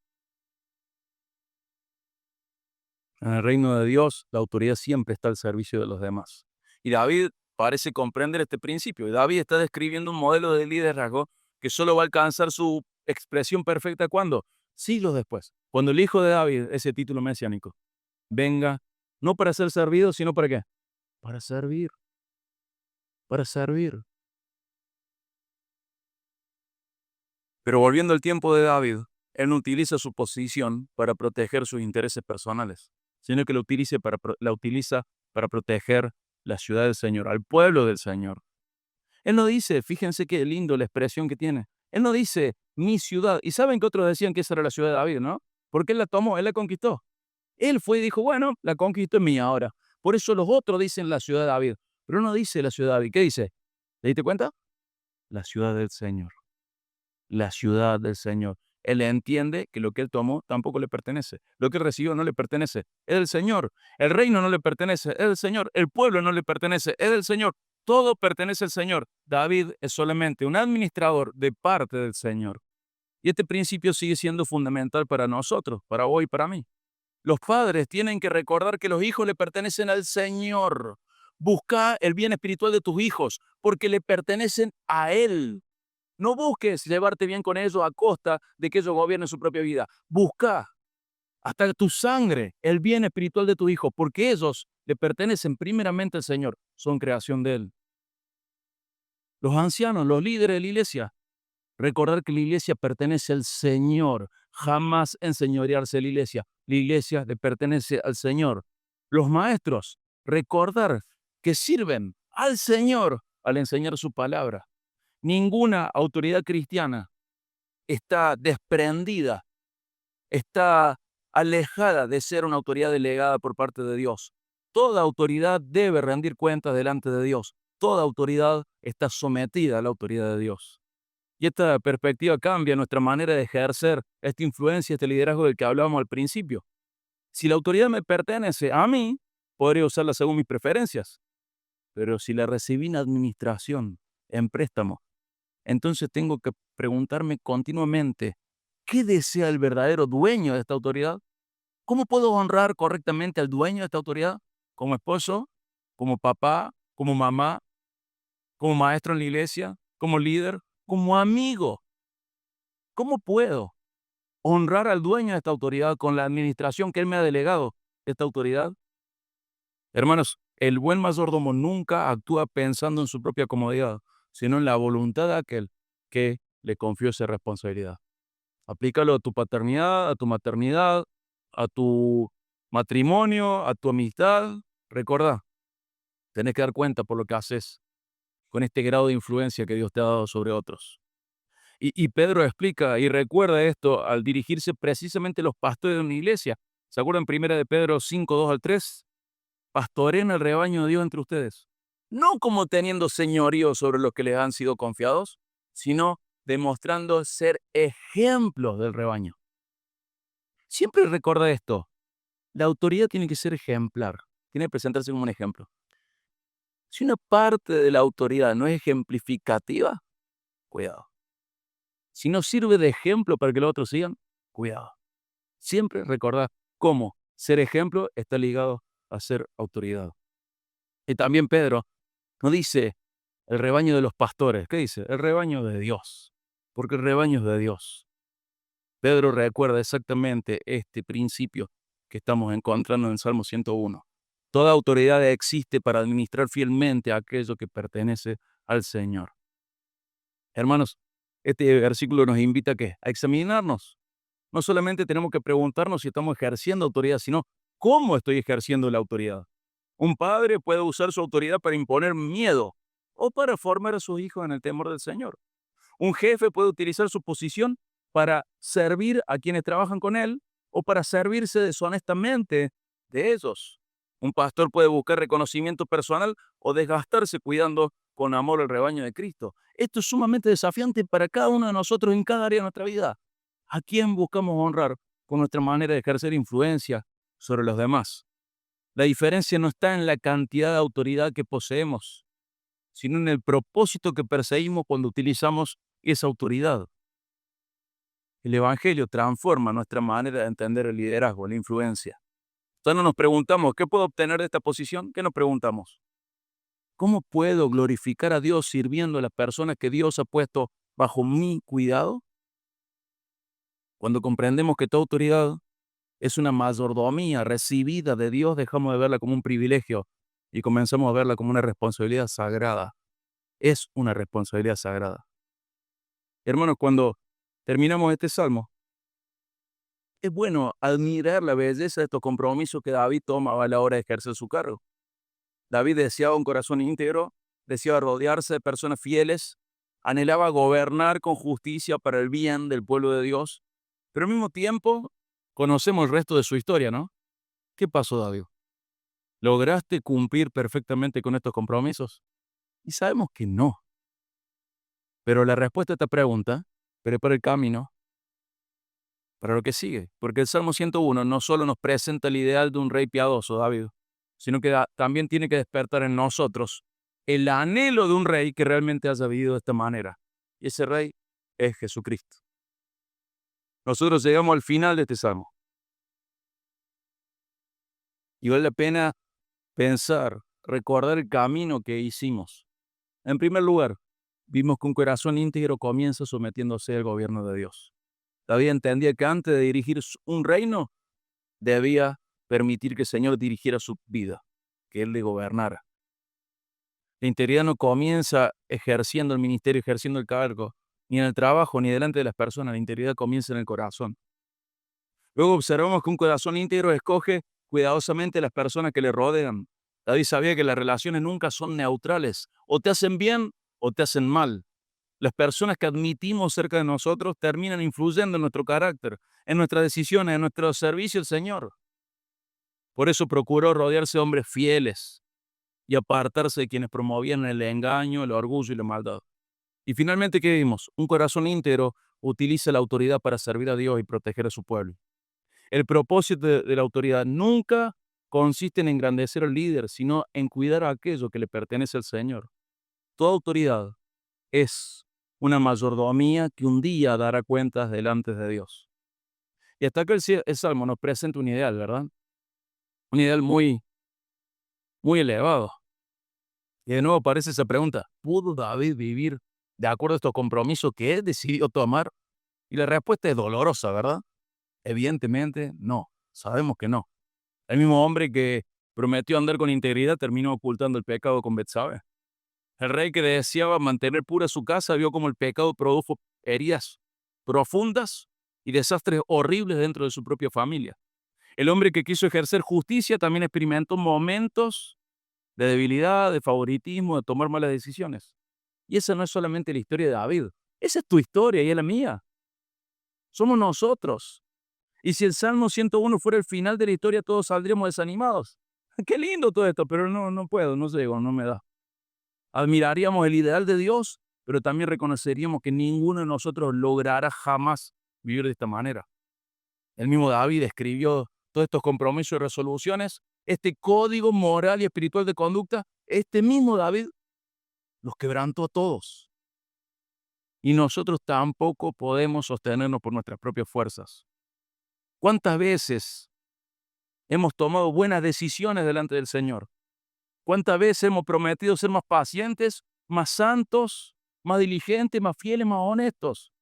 En el reino de Dios, la autoridad siempre está al servicio de los demás. Y David parece comprender este principio. David está describiendo un modelo de liderazgo que solo va a alcanzar su expresión perfecta ¿cuándo? Siglos después. Cuando el hijo de David, ese título mesiánico, venga no para ser servido, sino para qué? Para servir. Para servir. Pero volviendo al tiempo de David, él no utiliza su posición para proteger sus intereses personales, sino que la utiliza para proteger la ciudad del Señor, al pueblo del Señor. Él no dice, fíjense qué lindo la expresión que tiene. Él no dice mi ciudad. Y saben que otros decían que esa era la ciudad de David, ¿no? Porque él la tomó, él la conquistó. Él fue y dijo, bueno, la conquistó es mía ahora. Por eso los otros dicen la ciudad de David. Pero no dice la ciudad de David. ¿Qué dice? ¿Te diste cuenta? La ciudad del Señor. La ciudad del Señor. Él entiende que lo que él tomó tampoco le pertenece. Lo que él recibió no le pertenece. Es del Señor. El reino no le pertenece. Es del Señor. El pueblo no le pertenece. Es del Señor. Todo pertenece al Señor. David es solamente un administrador de parte del Señor. Y este principio sigue siendo fundamental para nosotros, para hoy y para mí. Los padres tienen que recordar que los hijos le pertenecen al Señor. Busca el bien espiritual de tus hijos porque le pertenecen a Él. No busques llevarte bien con ellos a costa de que ellos gobiernen su propia vida. Busca hasta tu sangre el bien espiritual de tu hijo, porque ellos le pertenecen primeramente al Señor, son creación de Él. Los ancianos, los líderes de la iglesia, recordar que la iglesia pertenece al Señor, jamás enseñorearse de la iglesia le pertenece al Señor. Los maestros, recordar que sirven al Señor al enseñar su palabra. Ninguna autoridad cristiana está desprendida, está alejada de ser una autoridad delegada por parte de Dios. Toda autoridad debe rendir cuentas delante de Dios. Toda autoridad está sometida a la autoridad de Dios. Y esta perspectiva cambia nuestra manera de ejercer esta influencia, este liderazgo del que hablábamos al principio. Si la autoridad me pertenece a mí, podría usarla según mis preferencias. Pero si la recibí en administración, en préstamo, entonces tengo que preguntarme continuamente, ¿qué desea el verdadero dueño de esta autoridad? ¿Cómo puedo honrar correctamente al dueño de esta autoridad? Como esposo, como papá, como mamá, como maestro en la iglesia, como líder, como amigo. ¿Cómo puedo honrar al dueño de esta autoridad con la administración que él me ha delegado esta autoridad? Hermanos, el buen mayordomo nunca actúa pensando en su propia comodidad, sino en la voluntad de aquel que le confió esa responsabilidad. Aplícalo a tu paternidad, a tu maternidad, a tu matrimonio, a tu amistad. Recordá, tenés que dar cuenta por lo que haces con este grado de influencia que Dios te ha dado sobre otros. Y Pedro explica y recuerda esto al dirigirse precisamente a los pastores de una iglesia. ¿Se acuerdan primera de Pedro 5, 2 al 3? Pastoreen el rebaño de Dios entre ustedes. No como teniendo señorío sobre los que les han sido confiados, sino demostrando ser ejemplos del rebaño. Siempre recuerda esto. La autoridad tiene que ser ejemplar. Tiene que presentarse como un ejemplo. Si una parte de la autoridad no es ejemplificativa, cuidado. Si no sirve de ejemplo para que los otros sigan, cuidado. Siempre recordar cómo ser ejemplo está ligado a ser autoridad. Y también Pedro no dice el rebaño de los pastores. ¿Qué dice? El rebaño de Dios. Porque el rebaño es de Dios. Pedro recuerda exactamente este principio que estamos encontrando en el Salmo 101. Toda autoridad existe para administrar fielmente aquello que pertenece al Señor. Hermanos, este versículo nos invita ¿a qué? A examinarnos. No solamente tenemos que preguntarnos si estamos ejerciendo autoridad, sino cómo estoy ejerciendo la autoridad. Un padre puede usar su autoridad para imponer miedo o para formar a sus hijos en el temor del Señor. Un jefe puede utilizar su posición para servir a quienes trabajan con él o para servirse deshonestamente de ellos. Un pastor puede buscar reconocimiento personal o desgastarse cuidando con amor el rebaño de Cristo. Esto es sumamente desafiante para cada uno de nosotros en cada área de nuestra vida. ¿A quién buscamos honrar con nuestra manera de ejercer influencia sobre los demás? La diferencia no está en la cantidad de autoridad que poseemos, sino en el propósito que perseguimos cuando utilizamos esa autoridad. El Evangelio transforma nuestra manera de entender el liderazgo, la influencia. Entonces no nos preguntamos, ¿qué puedo obtener de esta posición? ¿Qué nos preguntamos? ¿Cómo puedo glorificar a Dios sirviendo a las personas que Dios ha puesto bajo mi cuidado? Cuando comprendemos que toda autoridad es una mayordomía recibida de Dios, dejamos de verla como un privilegio y comenzamos a verla como una responsabilidad sagrada. Es una responsabilidad sagrada. Hermanos, cuando terminamos este salmo, es bueno admirar la belleza de estos compromisos que David toma a la hora de ejercer su cargo. David deseaba un corazón íntegro, deseaba rodearse de personas fieles, anhelaba gobernar con justicia para el bien del pueblo de Dios, pero al mismo tiempo conocemos el resto de su historia, ¿no? ¿Qué pasó, David? ¿Lograste cumplir perfectamente con estos compromisos? Y sabemos que no. Pero la respuesta a esta pregunta prepara el camino para lo que sigue, porque el Salmo 101 no solo nos presenta el ideal de un rey piadoso, David, sino que también tiene que despertar en nosotros el anhelo de un rey que realmente haya vivido de esta manera. Y ese rey es Jesucristo. Nosotros llegamos al final de este Salmo. Y vale la pena pensar, recordar el camino que hicimos. En primer lugar, vimos que un corazón íntegro comienza sometiéndose al gobierno de Dios. David entendía que antes de dirigir un reino, debía permitir que el Señor dirigiera su vida, que Él le gobernara. La integridad no comienza ejerciendo el ministerio, ejerciendo el cargo, ni en el trabajo, ni delante de las personas. La integridad comienza en el corazón. Luego observamos que un corazón íntegro escoge cuidadosamente las personas que le rodean. David sabía que las relaciones nunca son neutrales. O te hacen bien o te hacen mal. Las personas que admitimos cerca de nosotros terminan influyendo en nuestro carácter, en nuestras decisiones, en nuestro servicio al Señor. Por eso procuró rodearse de hombres fieles y apartarse de quienes promovían el engaño, el orgullo y la maldad. Y finalmente, ¿qué vimos? Un corazón íntegro utiliza la autoridad para servir a Dios y proteger a su pueblo. El propósito de la autoridad nunca consiste en engrandecer al líder, sino en cuidar a aquello que le pertenece al Señor. Toda autoridad es una mayordomía que un día dará cuentas delante de Dios. Y hasta acá el Salmo nos presenta un ideal, ¿verdad? Un ideal muy, muy elevado. Y de nuevo aparece esa pregunta, ¿pudo David vivir de acuerdo a estos compromisos que él decidió tomar? Y la respuesta es dolorosa, ¿verdad? Evidentemente, no. Sabemos que no. El mismo hombre que prometió andar con integridad terminó ocultando el pecado con Betsabe. El rey que deseaba mantener pura su casa vio cómo el pecado produjo heridas profundas y desastres horribles dentro de su propia familia. El hombre que quiso ejercer justicia también experimentó momentos de debilidad, de favoritismo, de tomar malas decisiones. Y esa no es solamente la historia de David. Esa es tu historia y es la mía. Somos nosotros. Y si el Salmo 101 fuera el final de la historia, todos saldríamos desanimados. Qué lindo todo esto, pero no puedo, no llego, no me da. Admiraríamos el ideal de Dios, pero también reconoceríamos que ninguno de nosotros logrará jamás vivir de esta manera. El mismo David escribió todos estos compromisos y resoluciones, este código moral y espiritual de conducta, este mismo David los quebrantó a todos. Y nosotros tampoco podemos sostenernos por nuestras propias fuerzas. ¿Cuántas veces hemos tomado buenas decisiones delante del Señor? ¿Cuántas veces hemos prometido ser más pacientes, más santos, más diligentes, más fieles, más honestos?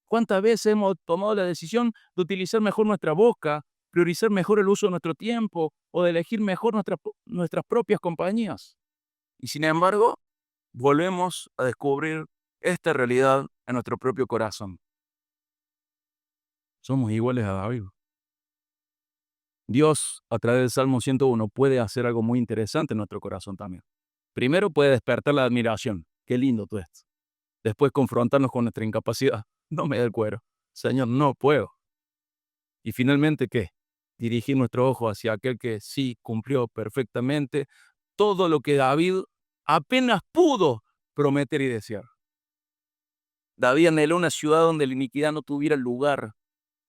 ¿Cuántas veces hemos tomado la decisión de utilizar mejor nuestra boca, priorizar mejor el uso de nuestro tiempo o de elegir mejor nuestras propias compañías? Y sin embargo, volvemos a descubrir esta realidad en nuestro propio corazón. Somos iguales a David. Dios, a través del Salmo 101, puede hacer algo muy interesante en nuestro corazón también. Primero puede despertar la admiración. Qué lindo tú eres. Después confrontarnos con nuestra incapacidad. No me da el cuero. Señor, no puedo. Y finalmente, ¿qué? Dirigir nuestro ojo hacia aquel que sí cumplió perfectamente todo lo que David apenas pudo prometer y desear. David anheló una ciudad donde la iniquidad no tuviera lugar,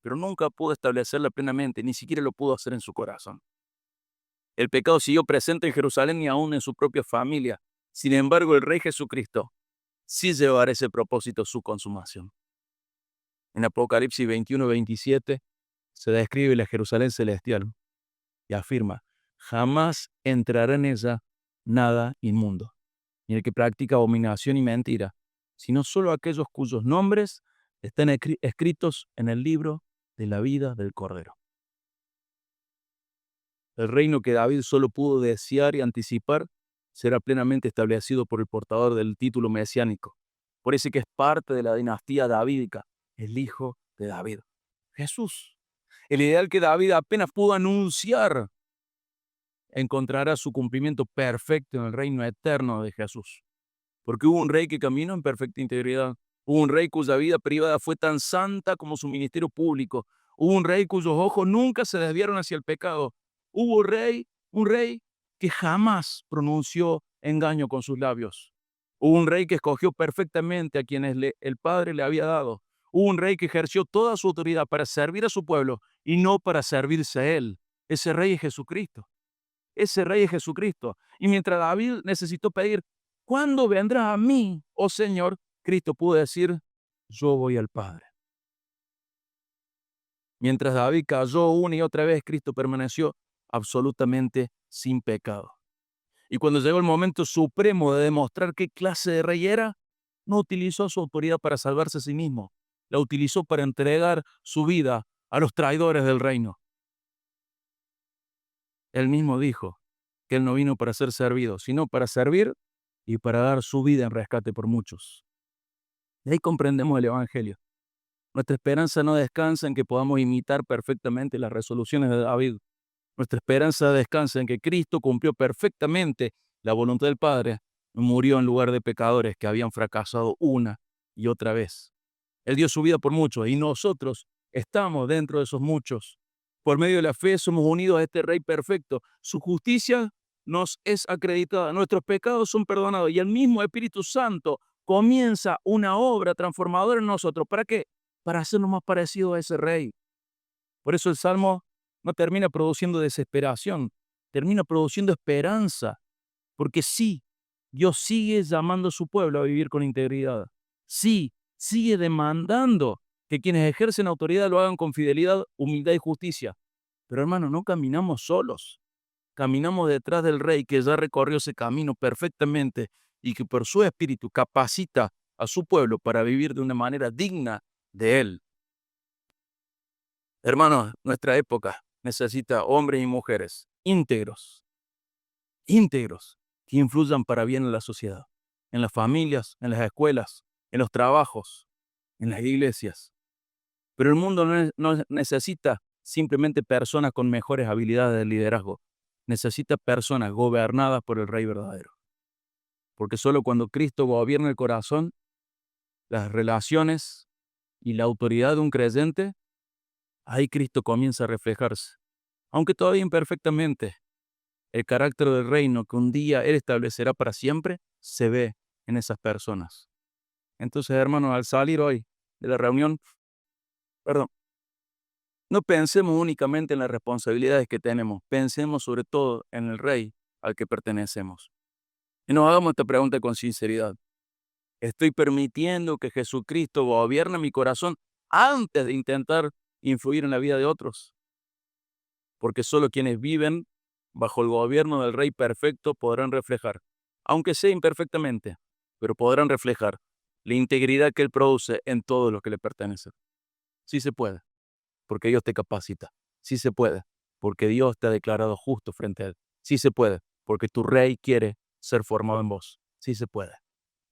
pero nunca pudo establecerla plenamente, ni siquiera lo pudo hacer en su corazón. El pecado siguió presente en Jerusalén y aún en su propia familia. Sin embargo, el Rey Jesucristo sí llevará ese propósito a su consumación. En Apocalipsis 21-27 se describe la Jerusalén celestial y afirma: jamás entrará en ella nada inmundo, ni el que practica abominación y mentira, sino solo aquellos cuyos nombres están escritos en el libro de la vida del Cordero. El reino que David solo pudo desear y anticipar será plenamente establecido por el portador del título mesiánico. Por eso que es parte de la dinastía davídica, el hijo de David, Jesús. El ideal que David apenas pudo anunciar encontrará su cumplimiento perfecto en el reino eterno de Jesús. Porque hubo un rey que caminó en perfecta integridad. Hubo un rey cuya vida privada fue tan santa como su ministerio público. Hubo un rey cuyos ojos nunca se desviaron hacia el pecado. Hubo un rey que jamás pronunció engaño con sus labios. Hubo un rey que escogió perfectamente a quienes el Padre le había dado. Hubo un rey que ejerció toda su autoridad para servir a su pueblo y no para servirse a él. Ese rey es Jesucristo. Ese rey es Jesucristo. Y mientras David necesitó pedir: ¿cuándo vendrás a mí, oh Señor?, Cristo pudo decir: yo voy al Padre. Mientras David cayó una y otra vez, Cristo permaneció absolutamente sin pecado. Y cuando llegó el momento supremo de demostrar qué clase de rey era, no utilizó su autoridad para salvarse a sí mismo. La utilizó para entregar su vida a los traidores del reino. Él mismo dijo que él no vino para ser servido, sino para servir y para dar su vida en rescate por muchos. De ahí comprendemos el Evangelio. Nuestra esperanza no descansa en que podamos imitar perfectamente las resoluciones de David. Nuestra esperanza descansa en que Cristo cumplió perfectamente la voluntad del Padre y murió en lugar de pecadores que habían fracasado una y otra vez. Él dio su vida por muchos y nosotros estamos dentro de esos muchos. Por medio de la fe somos unidos a este Rey perfecto. Su justicia nos es acreditada. Nuestros pecados son perdonados y el mismo Espíritu Santo comienza una obra transformadora en nosotros. ¿Para qué? Para hacernos más parecidos a ese Rey. Por eso el Salmo no termina produciendo desesperación, termina produciendo esperanza. Porque sí, Dios sigue llamando a su pueblo a vivir con integridad. Sí, sigue demandando que quienes ejercen autoridad lo hagan con fidelidad, humildad y justicia. Pero hermano, no caminamos solos. Caminamos detrás del Rey que ya recorrió ese camino perfectamente y que por su espíritu capacita a su pueblo para vivir de una manera digna de Él. Hermanos, nuestra época necesita hombres y mujeres íntegros, que influyan para bien en la sociedad, en las familias, en las escuelas, en los trabajos, en las iglesias. Pero el mundo no necesita simplemente personas con mejores habilidades de liderazgo. Necesita personas gobernadas por el Rey verdadero. Porque solo cuando Cristo gobierna el corazón, las relaciones y la autoridad de un creyente ahí Cristo comienza a reflejarse. Aunque todavía imperfectamente, el carácter del reino que un día Él establecerá para siempre se ve en esas personas. Entonces, hermanos, al salir hoy de la reunión, perdón, no pensemos únicamente en las responsabilidades que tenemos, pensemos sobre todo en el Rey al que pertenecemos. Y nos hagamos esta pregunta con sinceridad. ¿Estoy permitiendo que Jesucristo gobierne mi corazón antes de intentar influir en la vida de otros? Porque solo quienes viven bajo el gobierno del Rey perfecto podrán reflejar, aunque sea imperfectamente, pero podrán reflejar la integridad que Él produce en todo lo que le pertenece. Sí se puede, porque Dios te capacita. Sí se puede, porque Dios te ha declarado justo frente a Él. Sí se puede, porque tu Rey quiere ser formado en vos. Sí se puede.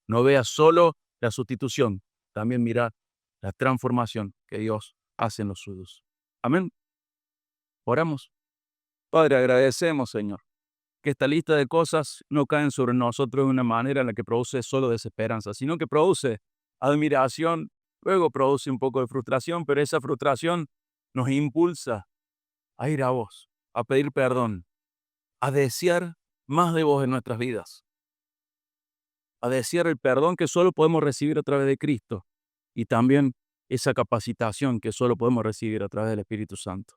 No veas solo la sustitución, también mira la transformación que Dios hace en los suyos. Amén. Oramos. Padre, agradecemos, Señor, que esta lista de cosas no caen sobre nosotros de una manera en la que produce solo desesperanza, sino que produce admiración, luego produce un poco de frustración, pero esa frustración nos impulsa a ir a vos, a pedir perdón, a desear más de vos en nuestras vidas, a desear el perdón que solo podemos recibir a través de Cristo y también esa capacitación que solo podemos recibir a través del Espíritu Santo,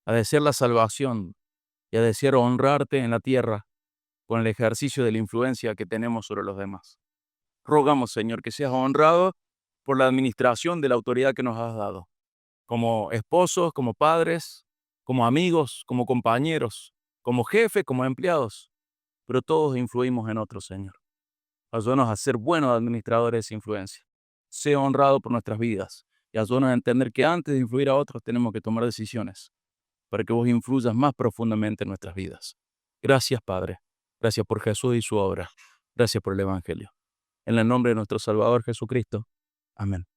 a desear la salvación y a desear honrarte en la tierra con el ejercicio de la influencia que tenemos sobre los demás. Rogamos, Señor, que seas honrado por la administración de la autoridad que nos has dado, como esposos, como padres, como amigos, como compañeros, como jefes, como empleados, pero todos influimos en otros, Señor. Ayúdanos a ser buenos administradores de esa influencia. Sea honrado por nuestras vidas y ayúdanos a entender que antes de influir a otros tenemos que tomar decisiones para que vos influyas más profundamente en nuestras vidas. Gracias, Padre. Gracias por Jesús y su obra. Gracias por el Evangelio. En el nombre de nuestro Salvador Jesucristo. Amén.